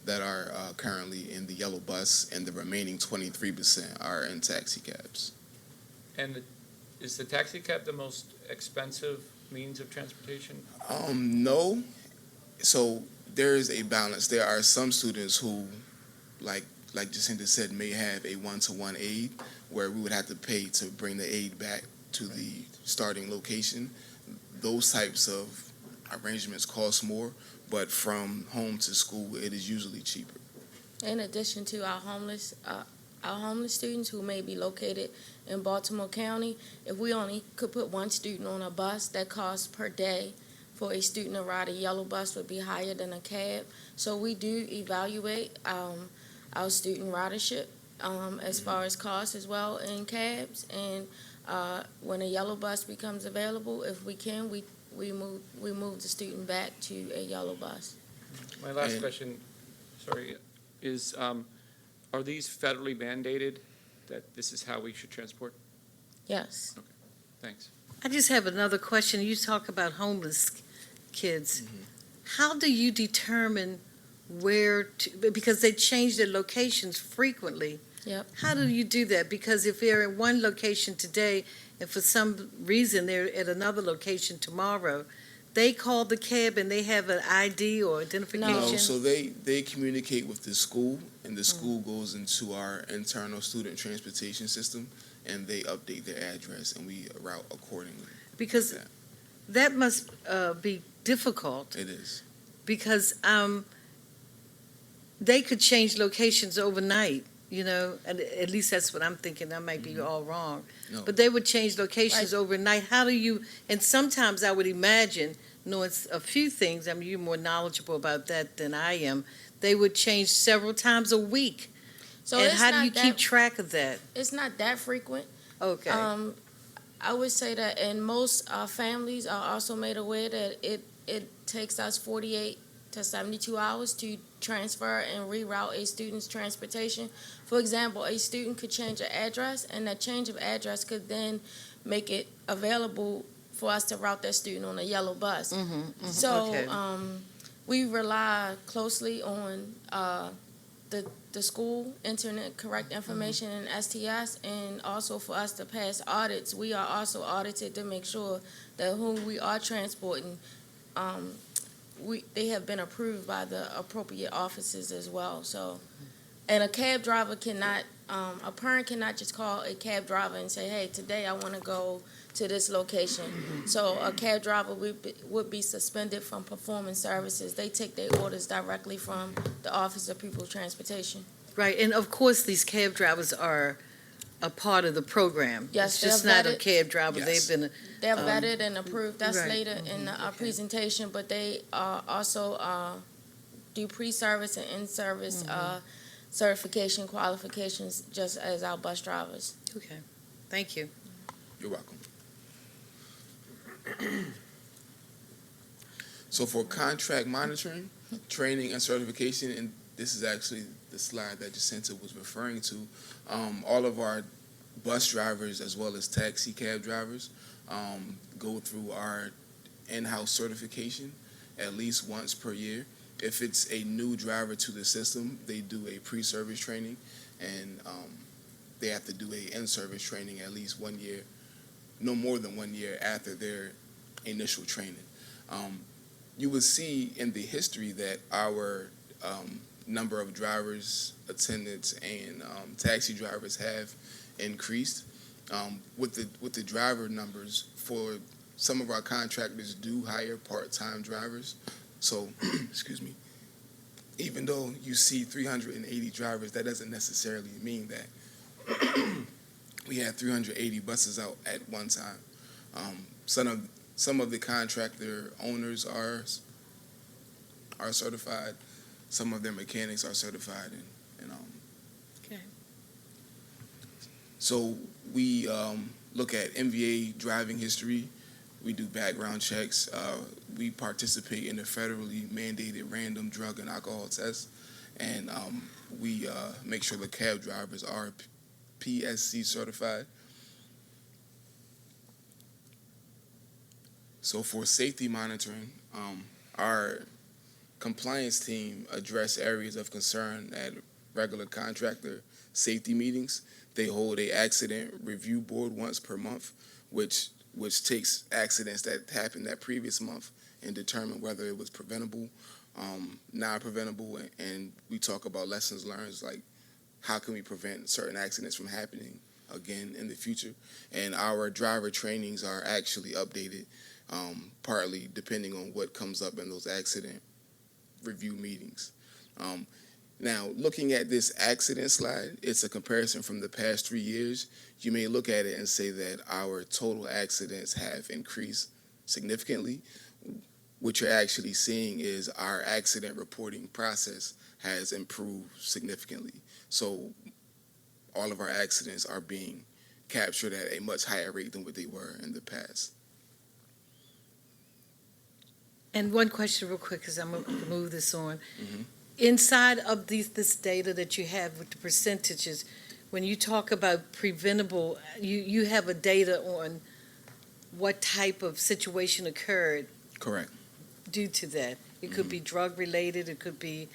[SPEAKER 9] that are currently in the yellow bus, and the remaining 23% are in taxi cabs.
[SPEAKER 4] And is the taxi cab the most expensive means of transportation?
[SPEAKER 9] No. So there is a balance. There are some students who, like Jacinta said, may have a one-to-one aid where we would have to pay to bring the aid back to the starting location. Those types of arrangements cost more, but from home to school, it is usually cheaper.
[SPEAKER 8] In addition to our homeless students who may be located in Baltimore County, if we only could put one student on a bus, that cost per day for a student to ride a yellow bus would be higher than a cab. So we do evaluate our student ridership as far as costs as well in cabs. And when a yellow bus becomes available, if we can, we move the student back to a yellow bus.
[SPEAKER 4] My last question, sorry, is are these federally mandated that this is how we should transport?
[SPEAKER 8] Yes.
[SPEAKER 4] Thanks.
[SPEAKER 1] I just have another question. You talk about homeless kids. How do you determine where to, because they change their locations frequently.
[SPEAKER 8] Yep.
[SPEAKER 1] How do you do that? Because if they're in one location today and for some reason they're at another location tomorrow, they call the cab and they have an ID or identification?
[SPEAKER 9] No, so they communicate with the school, and the school goes into our internal student transportation system, and they update their address, and we route accordingly.
[SPEAKER 1] Because that must be difficult.
[SPEAKER 9] It is.
[SPEAKER 1] Because they could change locations overnight, you know, and at least that's what I'm thinking. I might be all wrong.
[SPEAKER 9] No.
[SPEAKER 1] But they would change locations overnight. How do you, and sometimes I would imagine, knowing a few things, I mean, you're more knowledgeable about that than I am, they would change several times a week.
[SPEAKER 8] So
[SPEAKER 1] and
[SPEAKER 8] it's
[SPEAKER 1] how do
[SPEAKER 8] not
[SPEAKER 1] you keep track of that?
[SPEAKER 8] It's not that frequent.
[SPEAKER 1] Okay.
[SPEAKER 8] I would say that, and most families are also made aware that it takes us 48 to 72 hours to transfer and reroute a student's transportation. For example, a student could change an address, and that change of address could then make it available for us to route that student on a yellow bus. So
[SPEAKER 1] okay.
[SPEAKER 8] We rely closely on the school internet correct information and STS, and also for us to pass audits. We are also audited to make sure that whom we are transporting, they have been approved by the appropriate offices as well. So, and a cab driver cannot, a parent cannot just call a cab driver and say, hey, today I want to go to this location. So a cab driver would be suspended from performing services. They take their orders directly from the Office of Pupil Transportation.
[SPEAKER 1] Right, and of course, these cab drivers are a part of the program.
[SPEAKER 8] Yes,
[SPEAKER 1] it's just
[SPEAKER 8] they're
[SPEAKER 1] not a
[SPEAKER 8] vetted.
[SPEAKER 1] cab driver.
[SPEAKER 9] Yes.
[SPEAKER 1] They've been.
[SPEAKER 8] They're vetted and approved. That's
[SPEAKER 1] right.
[SPEAKER 8] later in the presentation, but they also do pre-service and in-service certification qualifications just as our bus drivers.
[SPEAKER 1] Okay, thank you.
[SPEAKER 9] You're welcome. So for contract monitoring, training, and certification, and this is actually the slide that Jacinta was referring to, all of our bus drivers as well as taxi cab drivers go through our in-house certification at least once per year. If it's a new driver to the system, they do a pre-service training, and they have to do a in-service training at least 1 year, no more than 1 year after their initial training. You will see in the history that our number of drivers, attendants, and taxi drivers have increased. With the driver numbers, for some of our contractors do hire part-time drivers. So, excuse me, even though you see 380 drivers, that doesn't necessarily mean that we have 380 buses out at one time. Some of the contractor owners are certified. Some of their mechanics are certified, and
[SPEAKER 1] Okay.
[SPEAKER 9] so we look at MVA driving history. We do background checks. We participate in the federally mandated random drug and alcohol tests, and we make sure the cab drivers are PSC certified. So for safety monitoring, our compliance team address areas of concern at regular contractor safety meetings. They hold a accident review board once per month, which takes accidents that happened that previous month and determine whether it was preventable, non-preventable, and we talk about lessons learned, like how can we prevent certain accidents from happening again in the future. And our driver trainings are actually updated, partly depending on what comes up in those accident review meetings. Now, looking at this accident slide, it's a comparison from the past 3 years. You may look at it and say that our total accidents have increased significantly. What you're actually seeing is our accident reporting process has improved significantly. So all of our accidents are being captured at a much higher rate than what they were in the past.
[SPEAKER 1] And one question real quick, because I'm going to move this on.
[SPEAKER 9] Mhm.
[SPEAKER 1] Inside of this data that you have with the percentages, when you talk about preventable, you have a data on what type of situation occurred
[SPEAKER 9] Correct.
[SPEAKER 1] due to that. It could be drug-related, it could be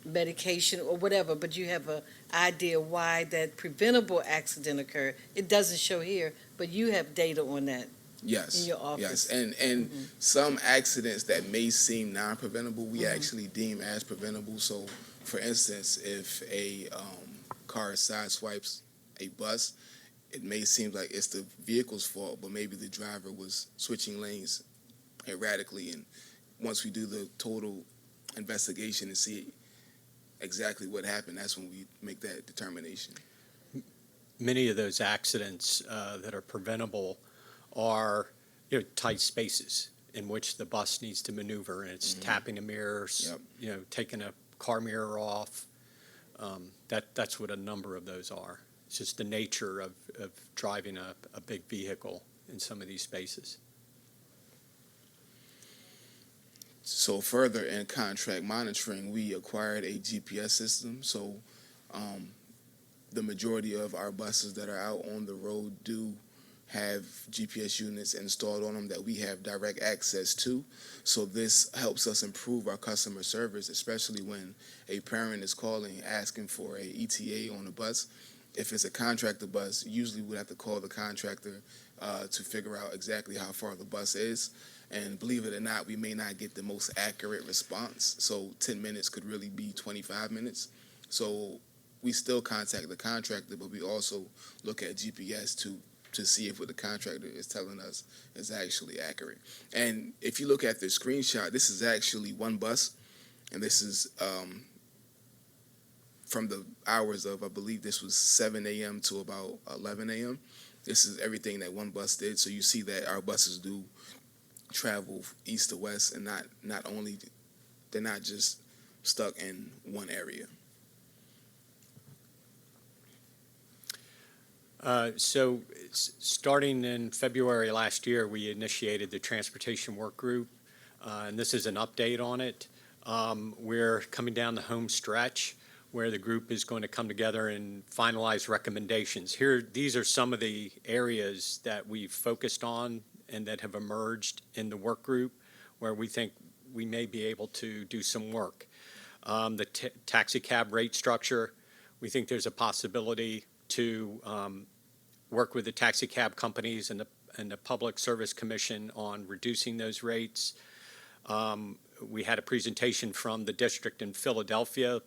[SPEAKER 1] medication or whatever, but you have an idea why that preventable accident occurred. It doesn't show here, but you have data on that.
[SPEAKER 9] Yes.
[SPEAKER 1] In your office.
[SPEAKER 9] Yes, and some accidents that may seem non-preventable, we actually deem as preventable. So, for instance, if a car sideswipes a bus, it may seem like it's the vehicle's fault, but maybe the driver was switching lanes erratically. And once we do the total investigation and see exactly what happened, that's when we make that determination.
[SPEAKER 10] Many of those accidents that are preventable are tight spaces in which the bus needs to maneuver, and it's tapping the mirrors, taking a car mirror off. That's what a number of those are. It's just the nature of driving a big vehicle in some of these spaces.
[SPEAKER 9] So further in contract monitoring, we acquired a GPS system. So the majority of our buses that are out on the road do have GPS units installed on them that we have direct access to. So this helps us improve our customer service, especially when a parent is calling asking for a ETA on a bus. If it's a contractor bus, usually we'd have to call the contractor to figure out exactly how far the bus is. And believe it or not, we may not get the most accurate response. So 10 minutes could really be 25 minutes. So we still contact the contractor, but we also look at GPS to see if what the contractor is telling us is actually accurate. And if you look at the screenshot, this is actually one bus, and this is from the hours of, I believe this was 7 a.m. to about 11 a.m. This is everything that one bus did. So you see that our buses do travel east to west, and they're not just stuck in one area.
[SPEAKER 10] So starting in February last year, we initiated the Transportation Workgroup, and this is an update on it. We're coming down the home stretch where the group is going to come together and finalize recommendations. These are some of the areas that we've focused on and that have emerged in the work group where we think we may be able to do some work. The taxi cab rate structure, we think there's a possibility to work with the taxi cab companies and the Public Service Commission on reducing those rates. We had a presentation from the district in Philadelphia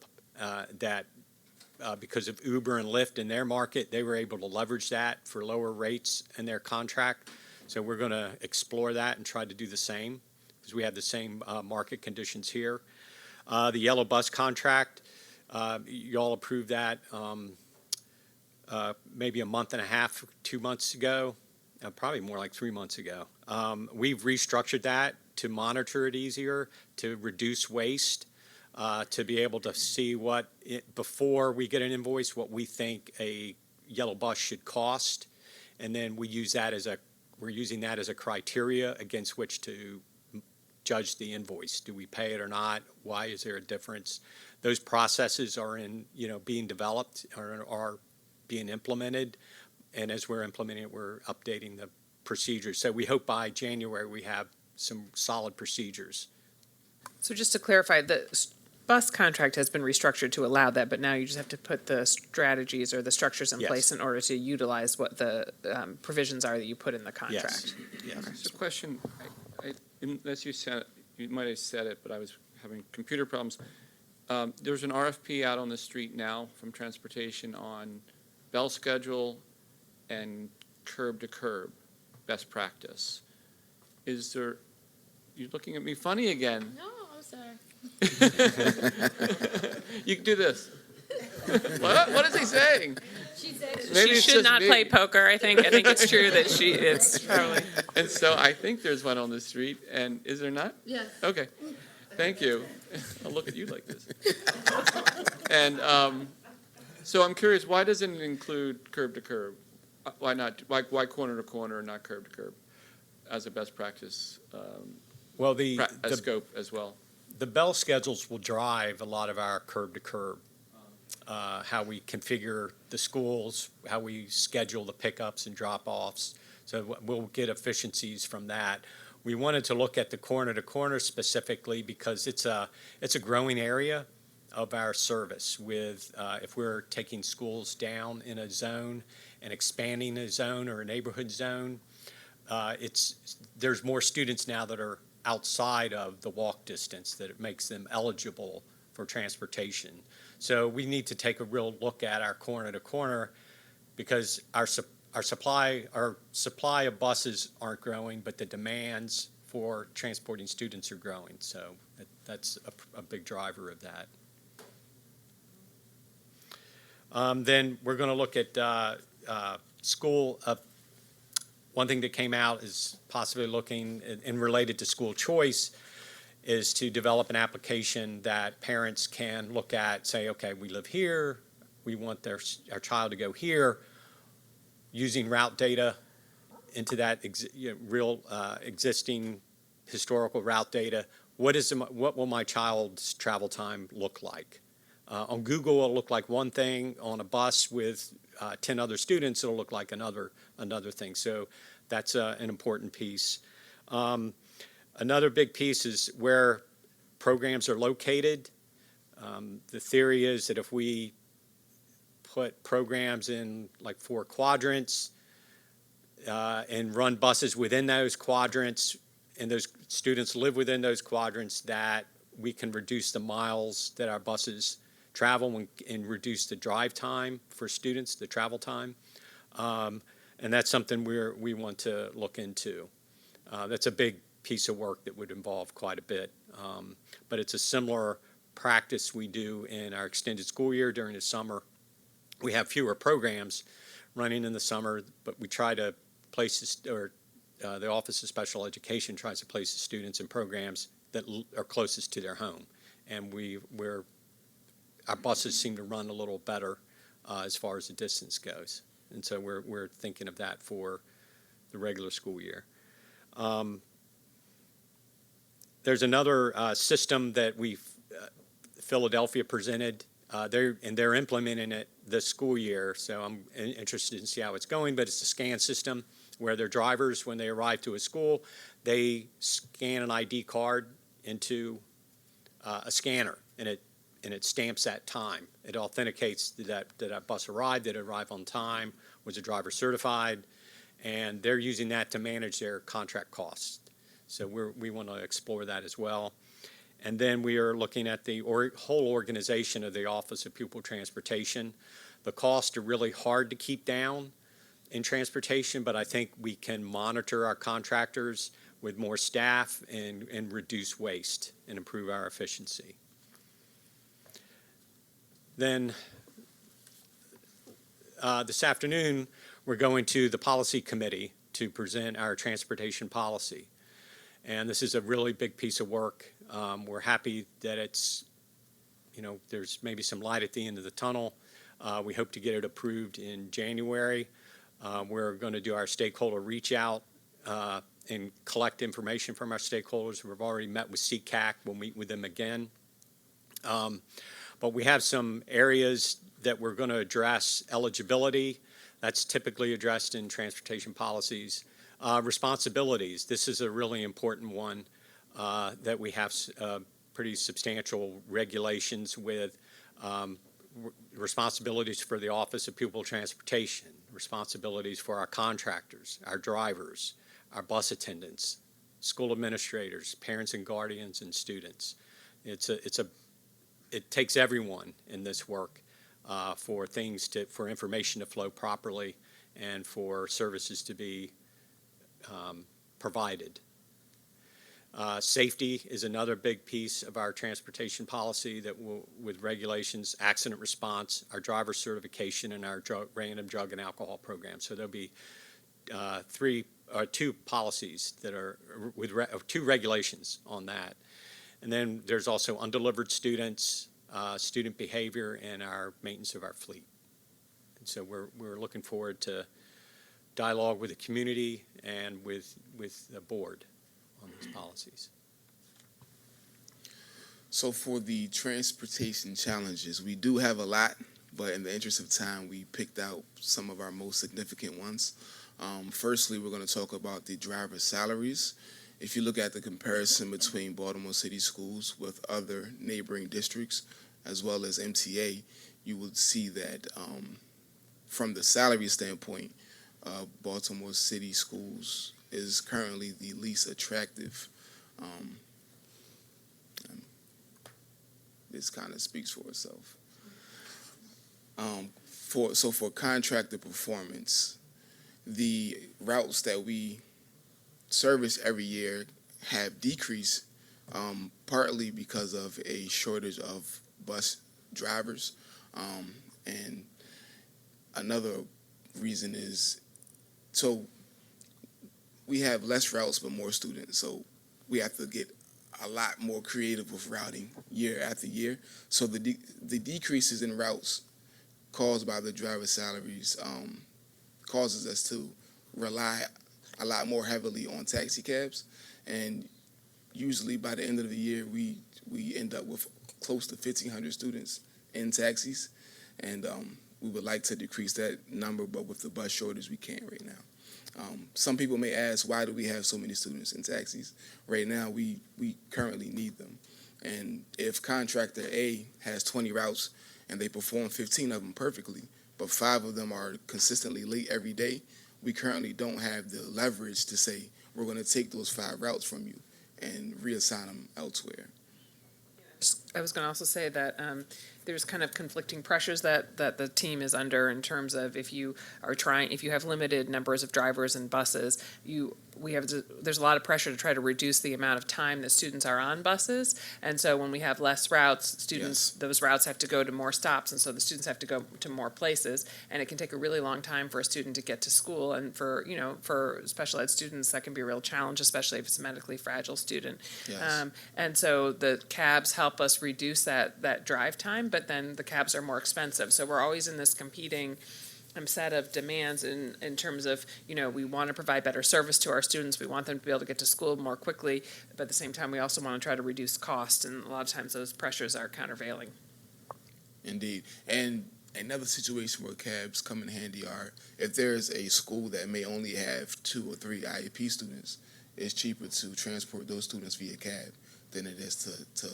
[SPEAKER 10] that because of Uber and Lyft in their market, they were able to leverage that for lower rates in their contract. So we're going to explore that and try to do the same because we have the same market conditions here. The yellow bus contract, you all approved that maybe a month and a half, 2 months ago, probably more like 3 months ago. We've restructured that to monitor it easier, to reduce waste, to be able to see before we get an invoice, what we think a yellow bus should cost. And then we're using that as a criteria against which to judge the invoice. Do we pay it or not? Why is there a difference? Those processes are being developed or are being implemented, and as we're implementing it, we're updating procedures. So we hope by January we have some solid procedures.
[SPEAKER 11] So just to clarify, the bus contract has been restructured to allow that, but now you just have to put the strategies or the structures in
[SPEAKER 10] Yes.
[SPEAKER 11] place in order to utilize what the provisions are that you put in the contract.
[SPEAKER 10] Yes.
[SPEAKER 4] Just a question, unless you said, you might have said it, but I was having computer problems. There's an RFP out on the street now from transportation on bell schedule and curb to curb best practice. Is there, you're looking at me funny again.
[SPEAKER 8] No, I'm sorry.
[SPEAKER 4] You can do this. What is he saying? Maybe
[SPEAKER 11] She
[SPEAKER 4] it's
[SPEAKER 11] should
[SPEAKER 4] just
[SPEAKER 11] not
[SPEAKER 4] me.
[SPEAKER 11] play poker. I think it's true that it's probably.
[SPEAKER 4] And so I think there's one on the street, and is there not?
[SPEAKER 8] Yes.
[SPEAKER 4] Okay, thank you. I'll look at you like this. And so I'm curious, why doesn't it include curb to curb? Why not? Why corner to corner and not curb to curb as a best practice
[SPEAKER 10] Well, the
[SPEAKER 4] scope as well?
[SPEAKER 10] The bell schedules will drive a lot of our curb to curb. How we configure the schools, how we schedule the pickups and drop-offs. So we'll get efficiencies from that. We wanted to look at the corner to corner specifically because it's a growing area of our service with, if we're taking schools down in a zone and expanding a zone or a neighborhood zone, there's more students now that are outside of the walk distance that it makes them eligible for transportation. So we need to take a real look at our corner to corner because our supply of buses aren't growing, but the demands for transporting students are growing. So that's a big driver of that. Then we're going to look at school. One thing that came out is possibly looking and related to school choice is to develop an application that parents can look at, say, okay, we live here, we want our child to go here, using route data into that real existing historical route data. What will my child's travel time look like? On Google, it'll look like one thing. On a bus with 10 other students, it'll look like another thing. So that's an important piece. Another big piece is where programs are located. The theory is that if we put programs in like 4 quadrants and run buses within those quadrants, and those students live within those quadrants, that we can reduce the miles that our buses travel and reduce the drive time for students, the travel time. And that's something we want to look into. That's a big piece of work that would involve quite a bit. But it's a similar practice we do in our extended school year during the summer. We have fewer programs running in the summer, but we try to place, the Office of Special Education tries to place the students in programs that are closest to their home. And our buses seem to run a little better as far as the distance goes. And so we're thinking of that for the regular school year. There's another system that Philadelphia presented. They're implementing it this school year, so I'm interested to see how it's going. But it's a scan system where their drivers, when they arrive to a school, they scan an ID card into a scanner, and it stamps that time. It authenticates that bus arrived, that it arrived on time, was the driver certified, and they're using that to manage their contract costs. So we want to explore that as well. And then we are looking at the whole organization of the Office of Pupil Transportation. The costs are really hard to keep down in transportation, but I think we can monitor our contractors with more staff and reduce waste and improve our efficiency. Then this afternoon, we're going to the Policy Committee to present our transportation policy. And this is a really big piece of work. We're happy that there's maybe some light at the end of the tunnel. We hope to get it approved in January. We're going to do our stakeholder reach out and collect information from our stakeholders. We've already met with CCAC. We'll meet with them again. But we have some areas that we're going to address. Eligibility, that's typically addressed in transportation policies. Responsibilities, this is a really important one that we have pretty substantial regulations with. Responsibilities for the Office of Pupil Transportation, responsibilities for our contractors, our drivers, our bus attendants, school administrators, parents and guardians, and students. It takes everyone in this work for information to flow properly and for services to be provided. Safety is another big piece of our transportation policy that will, with regulations, accident response, our driver certification, and our random drug and alcohol program. So there'll be two policies that are with two regulations on that. And then there's also undelivered students, student behavior, and our maintenance of our fleet. And so we're looking forward to dialogue with the community and with the board on these policies.
[SPEAKER 9] So for the transportation challenges, we do have a lot, but in the interest of time, we picked out some of our most significant ones. Firstly, we're going to talk about the driver salaries. If you look at the comparison between Baltimore City Schools with other neighboring districts, as well as MTA, you will see that from the salary standpoint, Baltimore City Schools is currently the least attractive. This kind of speaks for itself. For contractor performance, the routes that we service every year have decreased, partly because of a shortage of bus drivers, and another reason is we have less routes but more students, so we have to get a lot more creative with routing year after year. So the decreases in routes caused by the driver salaries causes us to rely a lot more heavily on taxi cabs, and usually by the end of the year we end up with close to 1,500 students in taxis, and we would like to decrease that number, but with the bus shortage we can't right now. Some people may ask, why do we have so many students in taxis? Right now, we currently need them. And if contractor A has 20 routes and they perform 15 of them perfectly, but 5 of them are consistently late every day, we currently don't have the leverage to say, we're going to take those 5 routes from you and reassign them elsewhere.
[SPEAKER 11] I was going to also say that there's kind of conflicting pressures that the team is under in terms of if you have limited numbers of drivers and buses, there's a lot of pressure to try to reduce the amount of time that students are on buses. And so when we have less routes, those routes have to go to more stops, and so the students have to go to more places, and it can take a really long time for a student to get to school. And for special ed students, that can be a real challenge, especially if it's a medically fragile student.
[SPEAKER 9] Yes.
[SPEAKER 11] And so the cabs help us reduce that drive time, but then the cabs are more expensive. So we're always in this competing set of demands in terms of, we want to provide better service to our students. We want them to be able to get to school more quickly, but at the same time, we also want to try to reduce cost, and a lot of times those pressures are countervailing.
[SPEAKER 9] Indeed. And another situation where cabs come in handy are if there's a school that may only have 2 or 3 IEP students, it's cheaper to transport those students via cab than it is to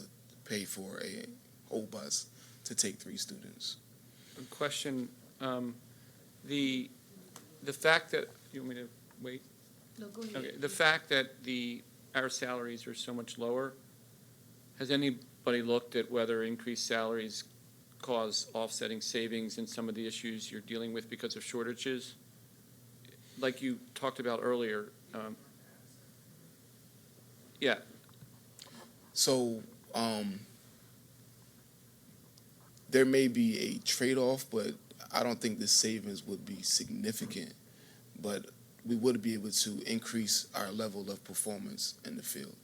[SPEAKER 9] pay for a whole bus to take 3 students.
[SPEAKER 4] Question, the fact that, you want me to wait?
[SPEAKER 1] No, go ahead.
[SPEAKER 4] Okay, the fact that our salaries are so much lower, has anybody looked at whether increased salaries cause offsetting savings in some of the issues you're dealing with because of shortages? Like you talked about earlier, yeah.
[SPEAKER 9] So there may be a trade-off, but I don't think the savings would be significant. But we would be able to increase our level of performance in the field.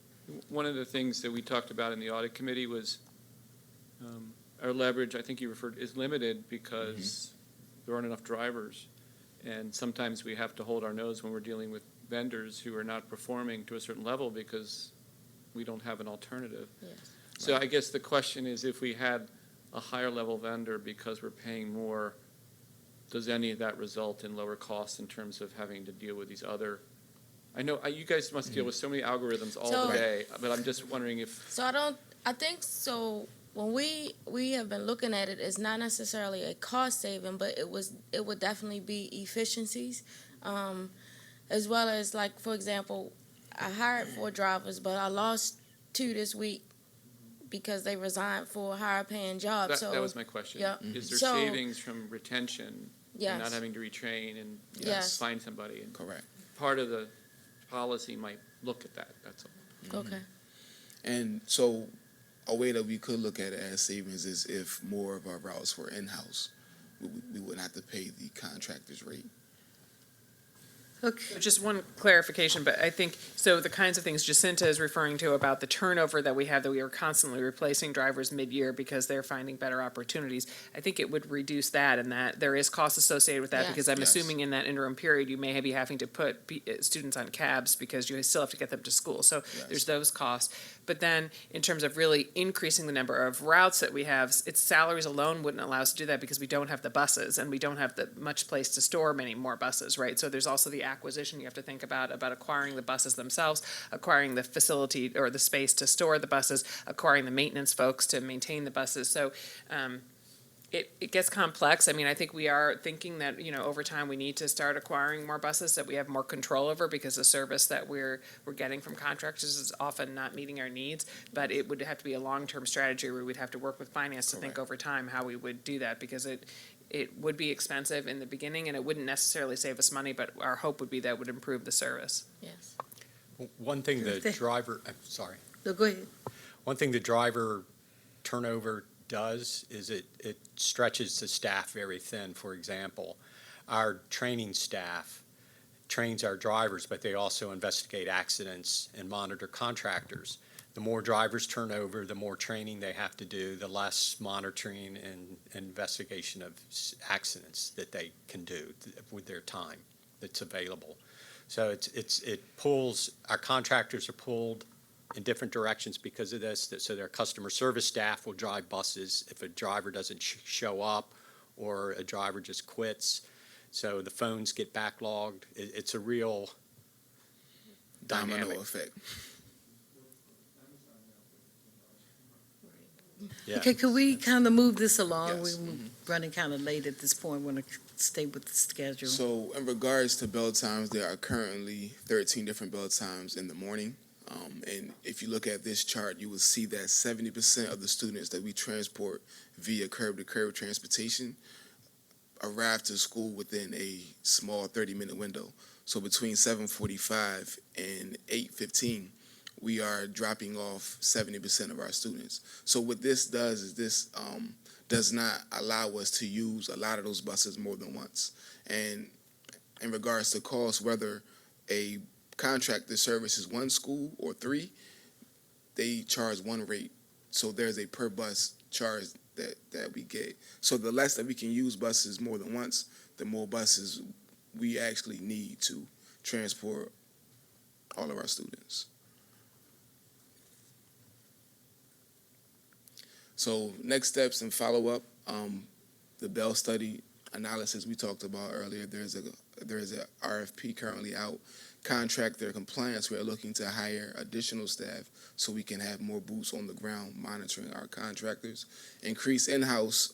[SPEAKER 4] One of the things that we talked about in the audit committee was our leverage, I think you referred, is limited because there aren't enough drivers. And sometimes we have to hold our nose when we're dealing with vendors who are not performing to a certain level because we don't have an alternative.
[SPEAKER 8] Yes.
[SPEAKER 4] So I guess the question is, if we had a higher level vendor because we're paying more, does any of that result in lower costs in terms of having to deal with these other I know, you guys must deal with so many algorithms all
[SPEAKER 8] So-
[SPEAKER 4] the day, but I'm just wondering if,
[SPEAKER 8] So I think so when we have been looking at it, it's not necessarily a cost saving, but it would definitely be efficiencies. As well as, like, for example, I hired 4 drivers, but I lost 2 this week because they resigned for higher paying jobs.
[SPEAKER 4] that was my question.
[SPEAKER 8] yeah.
[SPEAKER 4] Is there
[SPEAKER 8] So-
[SPEAKER 4] savings from retention and not
[SPEAKER 8] Yes.
[SPEAKER 4] having to retrain and
[SPEAKER 8] Yes.
[SPEAKER 4] find somebody? And
[SPEAKER 9] Correct.
[SPEAKER 4] part of the policy might look at that, that's all.
[SPEAKER 8] Okay.
[SPEAKER 9] And so a way that we could look at it as savings is if more of our routes were in-house, we wouldn't have to pay the contractor's rate.
[SPEAKER 1] Okay.
[SPEAKER 11] Just one clarification, but I think, so the kinds of things Jacinta is referring to about the turnover that we have, that we are constantly replacing drivers mid-year because they're finding better opportunities. I think it would reduce that, and that there is cost associated with that,
[SPEAKER 8] Yes.
[SPEAKER 11] because I'm
[SPEAKER 9] Yes.
[SPEAKER 11] assuming in that interim period, you may be having to put students on cabs because you still have to get them to school. So
[SPEAKER 9] Yes.
[SPEAKER 11] there's those costs. But then, in terms of really increasing the number of routes that we have, its salaries alone wouldn't allow us to do that because we don't have the buses, and we don't have the much place to store many more buses, right? So there's also the acquisition you have to think about acquiring the buses themselves, acquiring the facility or the space to store the buses, acquiring the maintenance folks to maintain the buses. So it gets complex. I mean, I think we are thinking that, over time, we need to start acquiring more buses that we have more control over, because the service that we're getting from contractors is often not meeting our needs. But it would have to be a long-term strategy where we'd have to work with finance to think
[SPEAKER 9] Correct.
[SPEAKER 11] over time how we would do that, because it would be expensive in the beginning, and it wouldn't necessarily save us money, but our hope would be that it would improve the service.
[SPEAKER 8] Yes.
[SPEAKER 10] One thing the
[SPEAKER 1] Okay.
[SPEAKER 10] driver, I'm sorry.
[SPEAKER 1] No, go ahead.
[SPEAKER 10] One thing the driver turnover does is it stretches the staff very thin. For example, our training staff trains our drivers, but they also investigate accidents and monitor contractors. The more drivers turn over, the more training they have to do, the less monitoring and investigation of accidents that they can do with their time that's available. So it pulls, our contractors are pulled in different directions because of this. So their customer service staff will drive buses if a driver doesn't show up or a driver just quits. So the phones get backlogged. It's a real
[SPEAKER 9] Domino
[SPEAKER 10] dynamic.
[SPEAKER 9] effect.
[SPEAKER 10] Yeah.
[SPEAKER 1] Okay, could we kind of move this along?
[SPEAKER 9] Yes.
[SPEAKER 1] We're running kind of late at this point. We want to stay with the schedule.
[SPEAKER 9] So in regards to bell times, there are currently 13 different bell times in the morning. And if you look at this chart, you will see that 70% of the students that we transport via curb-to-curb transportation arrive to school within a small 30-minute window. So between 7:45 and 8:15, we are dropping off 70% of our students. So what this does is this does not allow us to use a lot of those buses more than once. And in regards to cost, whether a contractor services 1 school or 3, they charge one rate. So there's a per bus charge that we get. So the less that we can use buses more than once, the more buses we actually need to transport all of our students. So next steps and follow-up, the Bell study analysis we talked about earlier, there's a RFP currently out. Contractor compliance, we are looking to hire additional staff so we can have more boots on the ground monitoring our contractors. Increase in-house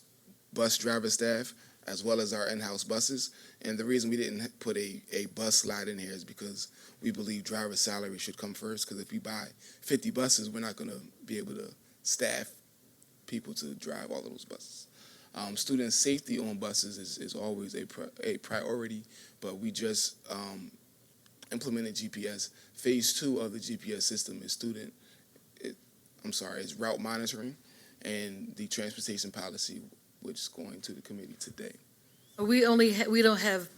[SPEAKER 9] bus driver staff as well as our in-house buses. And the reason we didn't put a bus slide in here is because we believe driver salary should come first, because if we buy 50 buses, we're not going to be able to staff people to drive all of those buses. Student safety on buses is always a priority, but we just implemented GPS. Phase 2 of the GPS system is is route monitoring and the transportation policy, which is going to the committee today.
[SPEAKER 1] We don't have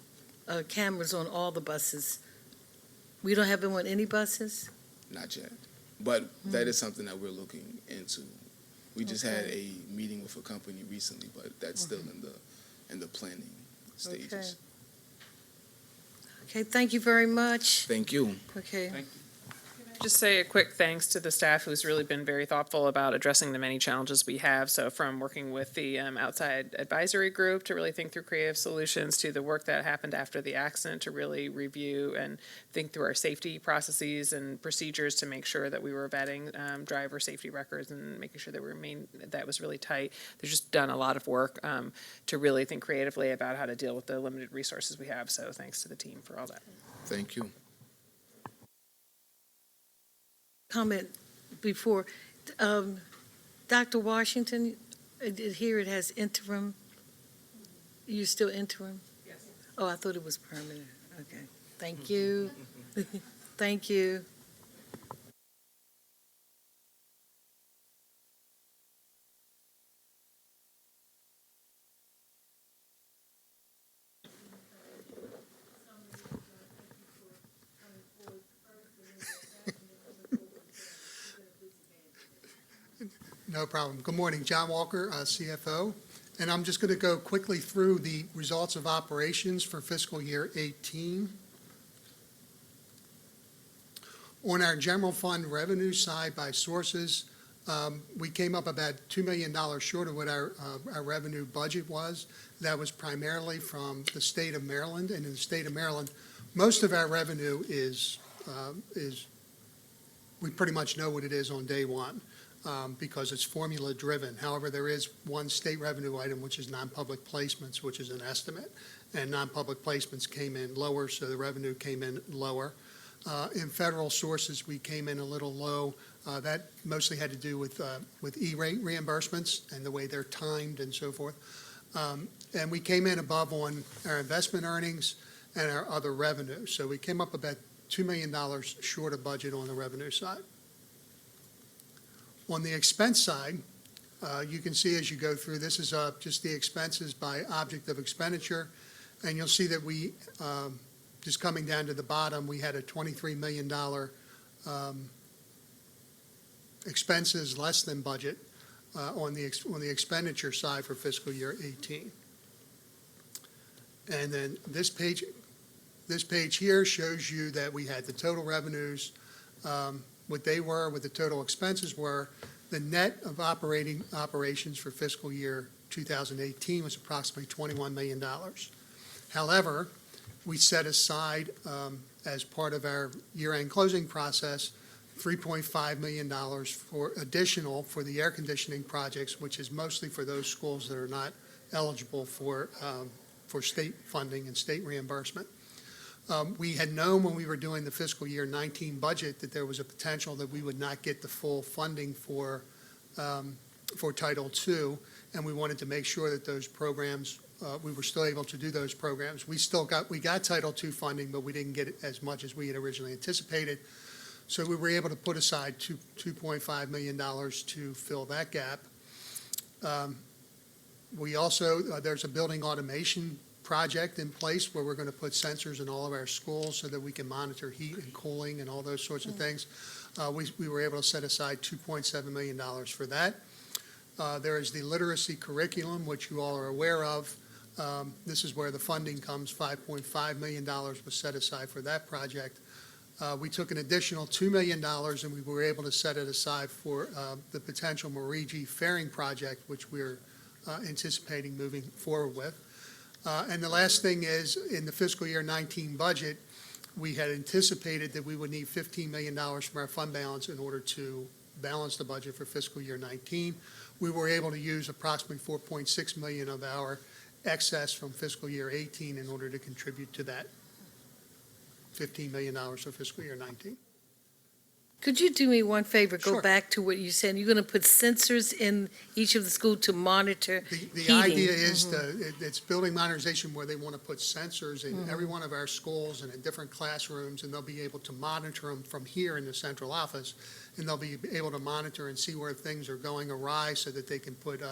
[SPEAKER 1] cameras on all the buses. We don't have them on any buses?
[SPEAKER 9] Not yet, but that is something that we're looking into. We just had a meeting with a company recently, but that's still in the planning stages.
[SPEAKER 1] Okay, thank you very much.
[SPEAKER 9] Thank you.
[SPEAKER 1] Okay.
[SPEAKER 4] Thank you.
[SPEAKER 11] Just say a quick thanks to the staff who's really been very thoughtful about addressing the many challenges we have. So from working with the outside advisory group to really think through creative solutions, to the work that happened after the accident to really review and think through our safety processes and procedures to make sure that we were vetting driver safety records and making sure that was really tight. They've just done a lot of work to really think creatively about how to deal with the limited resources we have. So thanks to the team for all that.
[SPEAKER 9] Thank you.
[SPEAKER 1] Comment before, Dr. Washington, here it has interim. You're still interim? Yes. Oh, I thought it was permanent. Okay, thank you. Thank you.
[SPEAKER 6] No problem. Good morning, John Walker, CFO. And I'm just going to go quickly through the results of operations for fiscal year 18. On our general fund revenue side by sources, we came up about $2 million short of what our revenue budget was. That was primarily from the state of Maryland. And in the state of Maryland, most of our revenue is we pretty much know what it is on day one. Because it's formula driven. However, there is one state revenue item, which is non-public placements, which is an estimate. And non-public placements came in lower, so the revenue came in lower. In federal sources, we came in a little low. That mostly had to do with E-rate reimbursements and the way they're timed and so forth. And we came in above on our investment earnings and our other revenue. So we came up about $2 million short of budget on the revenue side. On the expense side, you can see as you go through, this is just the expenses by object of expenditure. And you'll see that we, just coming down to the bottom, we had a $23 million expenses less than budget on the expenditure side for fiscal year 18. And then this page here shows you that we had the total revenues, what they were, what the total expenses were. The net of operations for fiscal year 2018 was approximately $21 million. However, we set aside, as part of our year-end closing process, $3.5 million additional for the air conditioning projects, which is mostly for those schools that are not eligible for state funding and state reimbursement. We had known when we were doing the fiscal year 19 budget that there was a potential that we would not get the full funding for Title II, and we wanted to make sure that those programs, we were still able to do those programs. We got Title II funding, but we didn't get as much as we had originally anticipated. So we were able to put aside $2.5 million to fill that gap. We also, there's a building automation project in place where we're going to put sensors in all of our schools so that we can monitor heat and cooling and all those sorts of things. We were able to set aside $2.7 million for that. There is the literacy curriculum, which you all are aware of. This is where the funding comes. $5.5 million was set aside for that project. We took an additional $2 million and we were able to set it aside for the potential Morigi fairing project, which we're anticipating moving forward with. And the last thing is, in the fiscal year 19 budget, we had anticipated that we would need $15 million from our fund balance in order to balance the budget for fiscal year 19. We were able to use approximately $4.6 million of our excess from fiscal year 18 in order to contribute to that $15 million for fiscal year 19.
[SPEAKER 1] Could you do me one favor? Go
[SPEAKER 6] Sure.
[SPEAKER 1] back to what you said. You're going to put sensors in each of the schools to monitor
[SPEAKER 6] The
[SPEAKER 1] heating.
[SPEAKER 6] idea is it's building modernization where they want to put sensors in every one of our schools and in different classrooms, and they'll be able to monitor them from here in the central office, and they'll be able to monitor and see where things are going awry so that they can put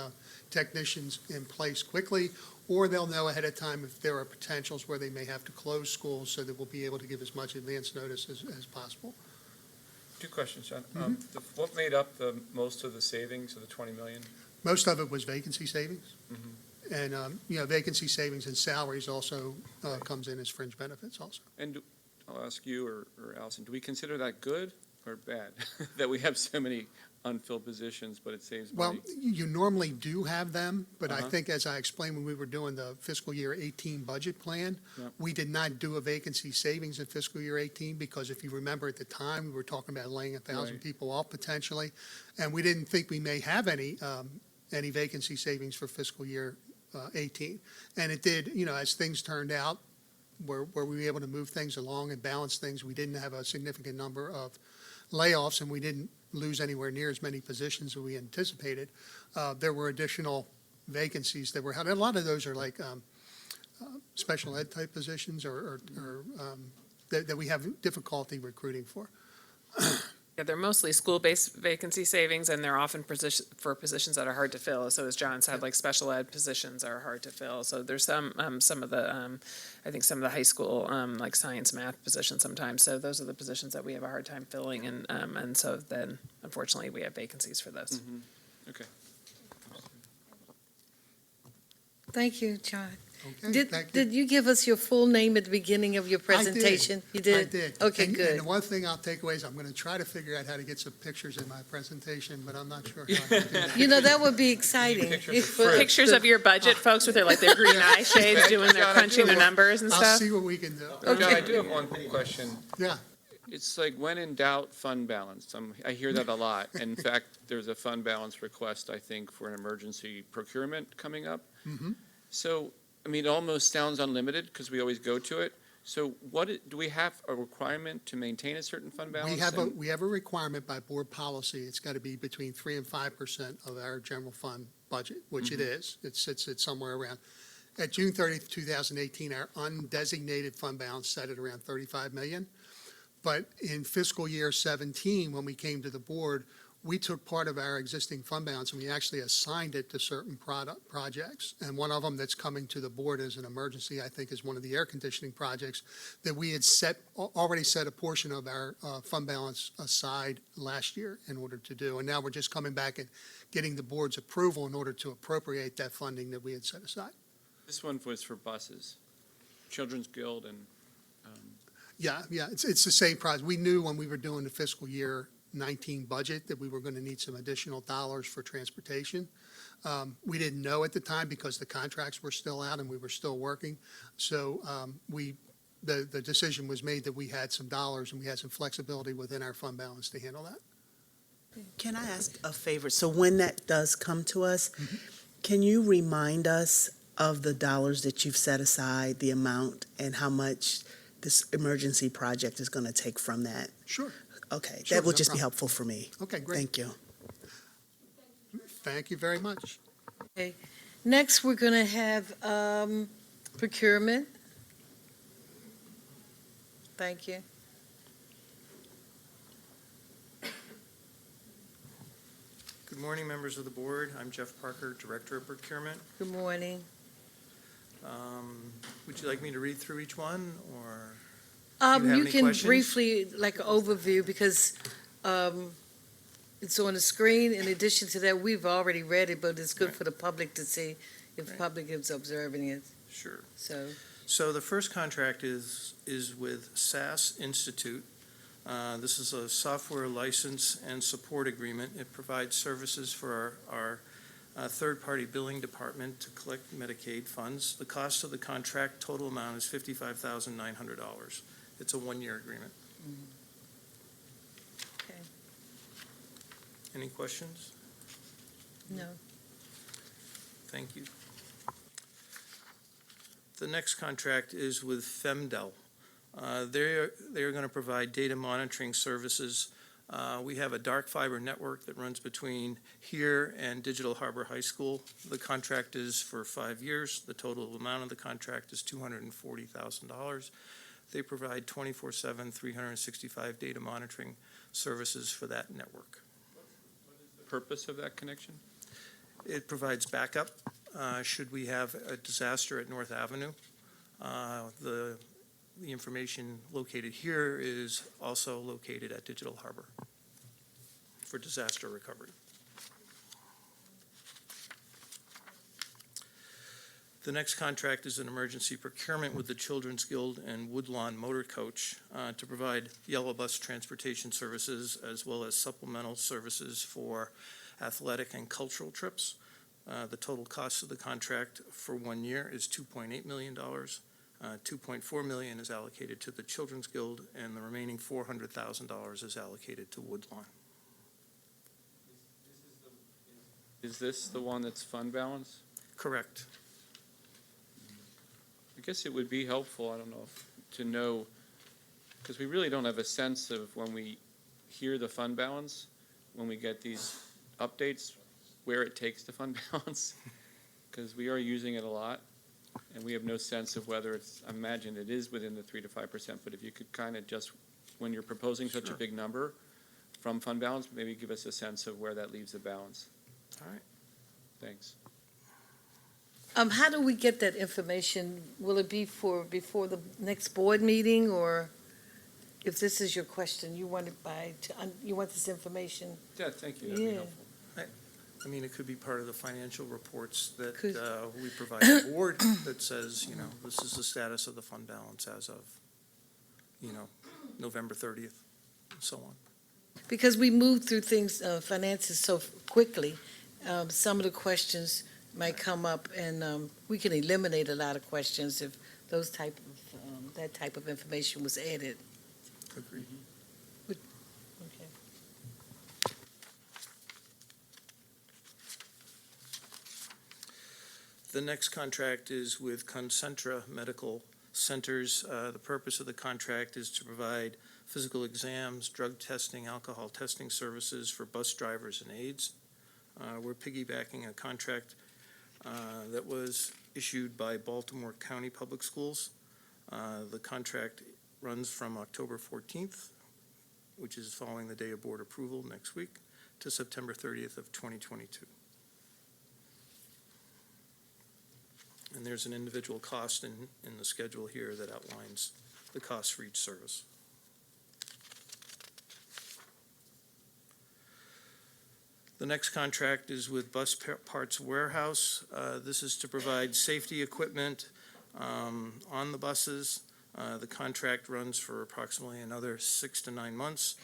[SPEAKER 6] technicians in place quickly, or they'll know ahead of time if there are potentials where they may have to close schools so that we'll be able to give as much advance notice as possible.
[SPEAKER 12] Two questions, John. What made up most of the savings of the 20 million?
[SPEAKER 6] Most of it was vacancy savings. And, vacancy savings and salaries also comes in as fringe benefits also.
[SPEAKER 4] And I'll ask you or Allison, do we consider that good or bad, that we have so many unfilled positions, but it saves
[SPEAKER 6] Well,
[SPEAKER 4] money?
[SPEAKER 6] you normally do have them, but I
[SPEAKER 4] Uh-huh.
[SPEAKER 6] think as I explained when we were doing the fiscal year 18 budget plan,
[SPEAKER 4] Yep.
[SPEAKER 6] we did not do a vacancy savings in fiscal year 18 because if you remember at the time, we were talking about laying 1,000
[SPEAKER 4] Right.
[SPEAKER 6] people off potentially. And we didn't think we may have any vacancy savings for fiscal year 18. And it did, as things turned out, where we were able to move things along and balance things, we didn't have a significant number of layoffs and we didn't lose anywhere near as many positions as we anticipated. There were additional vacancies that were held. And a lot of those are like special ed type positions or that we have difficulty recruiting for.
[SPEAKER 11] Yeah, they're mostly school-based vacancy savings, and they're often for positions that are hard to fill. So as John said, like special ed positions are hard to fill. So there's some of the, I think some of the high school, like science, math positions sometimes. So those are the positions that we have a hard time filling, and so then unfortunately we have vacancies for those.
[SPEAKER 4] Okay.
[SPEAKER 1] Thank you, John.
[SPEAKER 6] Okay, thank you.
[SPEAKER 1] Did you give us your full name at the beginning of your presentation? You did?
[SPEAKER 6] I did.
[SPEAKER 1] Okay,
[SPEAKER 6] And
[SPEAKER 1] good.
[SPEAKER 6] the one thing I'll take away is I'm going to try to figure out how to get some pictures in my presentation, but I'm not sure how to do that.
[SPEAKER 1] You know, that would be exciting.
[SPEAKER 12] Pictures of
[SPEAKER 1] If,
[SPEAKER 12] fruit.
[SPEAKER 11] Pictures of your budget, folks, with their like their green eye shades, doing their
[SPEAKER 12] John, I
[SPEAKER 11] crunching
[SPEAKER 12] do
[SPEAKER 11] the numbers and
[SPEAKER 6] I'll
[SPEAKER 11] stuff.
[SPEAKER 6] see what we can do.
[SPEAKER 12] John, I do have one question.
[SPEAKER 6] Yeah.
[SPEAKER 4] It's like when in doubt, fund balance. I hear that a lot. In fact, there's a fund balance request, I think, for an emergency procurement coming up.
[SPEAKER 6] Mhm.
[SPEAKER 4] So, I mean, it almost sounds unlimited because we always go to it. So do we have a requirement to maintain a certain fund balance?
[SPEAKER 6] We have a requirement by board policy. It's got to be between 3% and 5% of our general fund budget, which it is. It sits at somewhere around. At June 30th, 2018, our undesignated fund balance sat at around 35 million. But in fiscal year 17, when we came to the board, we took part of our existing fund balance and we actually assigned it to certain projects. And one of them that's coming to the board as an emergency, I think, is one of the air conditioning projects that we had already set a portion of our fund balance aside last year in order to do. And now we're just coming back and getting the board's approval in order to appropriate that funding that we had set aside.
[SPEAKER 4] This one was for buses, Children's Guild and,
[SPEAKER 6] Yeah, it's the same project. We knew when we were doing the fiscal year 19 budget that we were going to need some additional dollars for transportation. We didn't know at the time because the contracts were still out and we were still working. So the decision was made that we had some dollars and we had some flexibility within our fund balance to handle that.
[SPEAKER 5] Can I ask a favor? So when that does come to us, can you remind us of the dollars that you've set aside, the amount, and how much this emergency project is going to take from that?
[SPEAKER 6] Sure.
[SPEAKER 5] Okay,
[SPEAKER 6] Sure,
[SPEAKER 5] that would
[SPEAKER 6] no
[SPEAKER 5] just be
[SPEAKER 6] problem.
[SPEAKER 5] helpful for me.
[SPEAKER 6] Okay, great.
[SPEAKER 5] Thank you.
[SPEAKER 6] Thank you very much.
[SPEAKER 1] Okay. Next, we're going to have procurement. Thank you.
[SPEAKER 13] Good morning, members of the board. I'm Jeff Parker, Director of Procurement.
[SPEAKER 1] Good morning.
[SPEAKER 13] Would you like me to read through each one, or?
[SPEAKER 1] You
[SPEAKER 13] any
[SPEAKER 1] can
[SPEAKER 13] questions?
[SPEAKER 1] briefly, like an overview, because it's on the screen. In addition to that, we've already read it, but it's good
[SPEAKER 13] Right.
[SPEAKER 1] for the public to see if the
[SPEAKER 13] Right.
[SPEAKER 1] public is observing it.
[SPEAKER 13] Sure.
[SPEAKER 1] So,
[SPEAKER 13] So the first contract is with SAS Institute. This is a software license and support agreement. It provides services for our third-party billing department to collect Medicaid funds. The cost of the contract, total amount is $55,900. It's a one-year agreement.
[SPEAKER 1] okay,
[SPEAKER 13] Any questions?
[SPEAKER 1] no.
[SPEAKER 13] Thank you. The next contract is with Femdel. They're going to provide data monitoring services. We have a dark fiber network that runs between here and Digital Harbor High School. The contract is for 5 years. The total amount of the contract is $240,000. They provide 24/7, 365 data monitoring services for that network.
[SPEAKER 4] the purpose of that connection?
[SPEAKER 13] It provides backup should we have a disaster at North Avenue. The information located here is also located at Digital Harbor for disaster recovery. The next contract is an emergency procurement with the Children's Guild and Woodlawn Motor Coach to provide yellow bus transportation services as well as supplemental services for athletic and cultural trips. The total cost of the contract for 1 year is $2.8 million. $2.4 million is allocated to the Children's Guild, and the remaining $400,000 is allocated to Woodlawn.
[SPEAKER 4] Is this the one that's fund balance?
[SPEAKER 13] Correct.
[SPEAKER 4] I guess it would be helpful, I don't know, to know, because we really don't have a sense of when we hear the fund balance, when we get these updates, where it takes the fund balance, because we are using it a lot, and we have no sense of whether it's, I imagine it is within the 3 to 5%, but if you could kind of just, when you're proposing such a
[SPEAKER 13] Sure.
[SPEAKER 4] big number from fund balance, maybe give us a sense of where that leaves the balance.
[SPEAKER 13] All right.
[SPEAKER 4] Thanks.
[SPEAKER 1] How do we get that information? Will it be before the next board meeting, or if this is your question, you want it you want this information?
[SPEAKER 4] Yeah, thank you, that'd be
[SPEAKER 1] Yeah.
[SPEAKER 4] helpful.
[SPEAKER 13] I mean, it could be part of the financial reports that
[SPEAKER 1] Could-
[SPEAKER 13] we provide the board that says, this is the status of the fund balance as of, November 30th, and so on.
[SPEAKER 1] Because we move through things, finances so quickly, some of the questions might come up, and we can eliminate a lot of questions if that type of information was added.
[SPEAKER 13] Agreed.
[SPEAKER 1] Okay.
[SPEAKER 13] The next contract is with Concentra Medical Centers. The purpose of the contract is to provide physical exams, drug testing, alcohol testing services for bus drivers and aides. We're piggybacking a contract that was issued by Baltimore County Public Schools. The contract runs from October 14th, which is following the day of board approval next week, to September 30th of 2022. And there's an individual cost in the schedule here that outlines the cost for each service. The next contract is with Bus Parts Warehouse. This is to provide safety equipment on the buses. The contract runs for approximately another 6 to 9 months.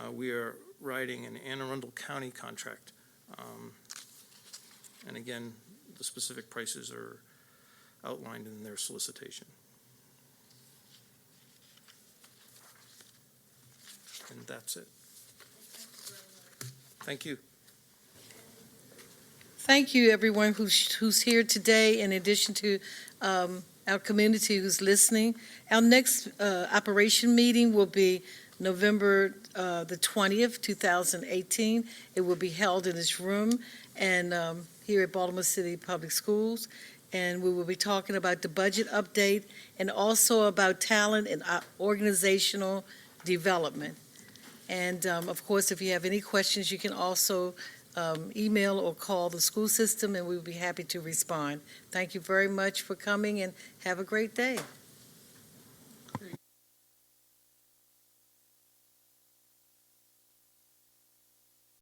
[SPEAKER 13] We are writing an Anne Arundel County contract. And again, the specific prices are outlined in their solicitation. And that's it. Thank you.
[SPEAKER 1] Thank you, everyone who's here today, in addition to our community who's listening. Our next operation meeting will be November the 20th, 2018. It will be held in this room and here at Baltimore City Public Schools. And we will be talking about the budget update and also about talent and organizational development. And of course, if you have any questions, you can also email or call the school system, and we will be happy to respond. Thank you very much for coming, and have a great day.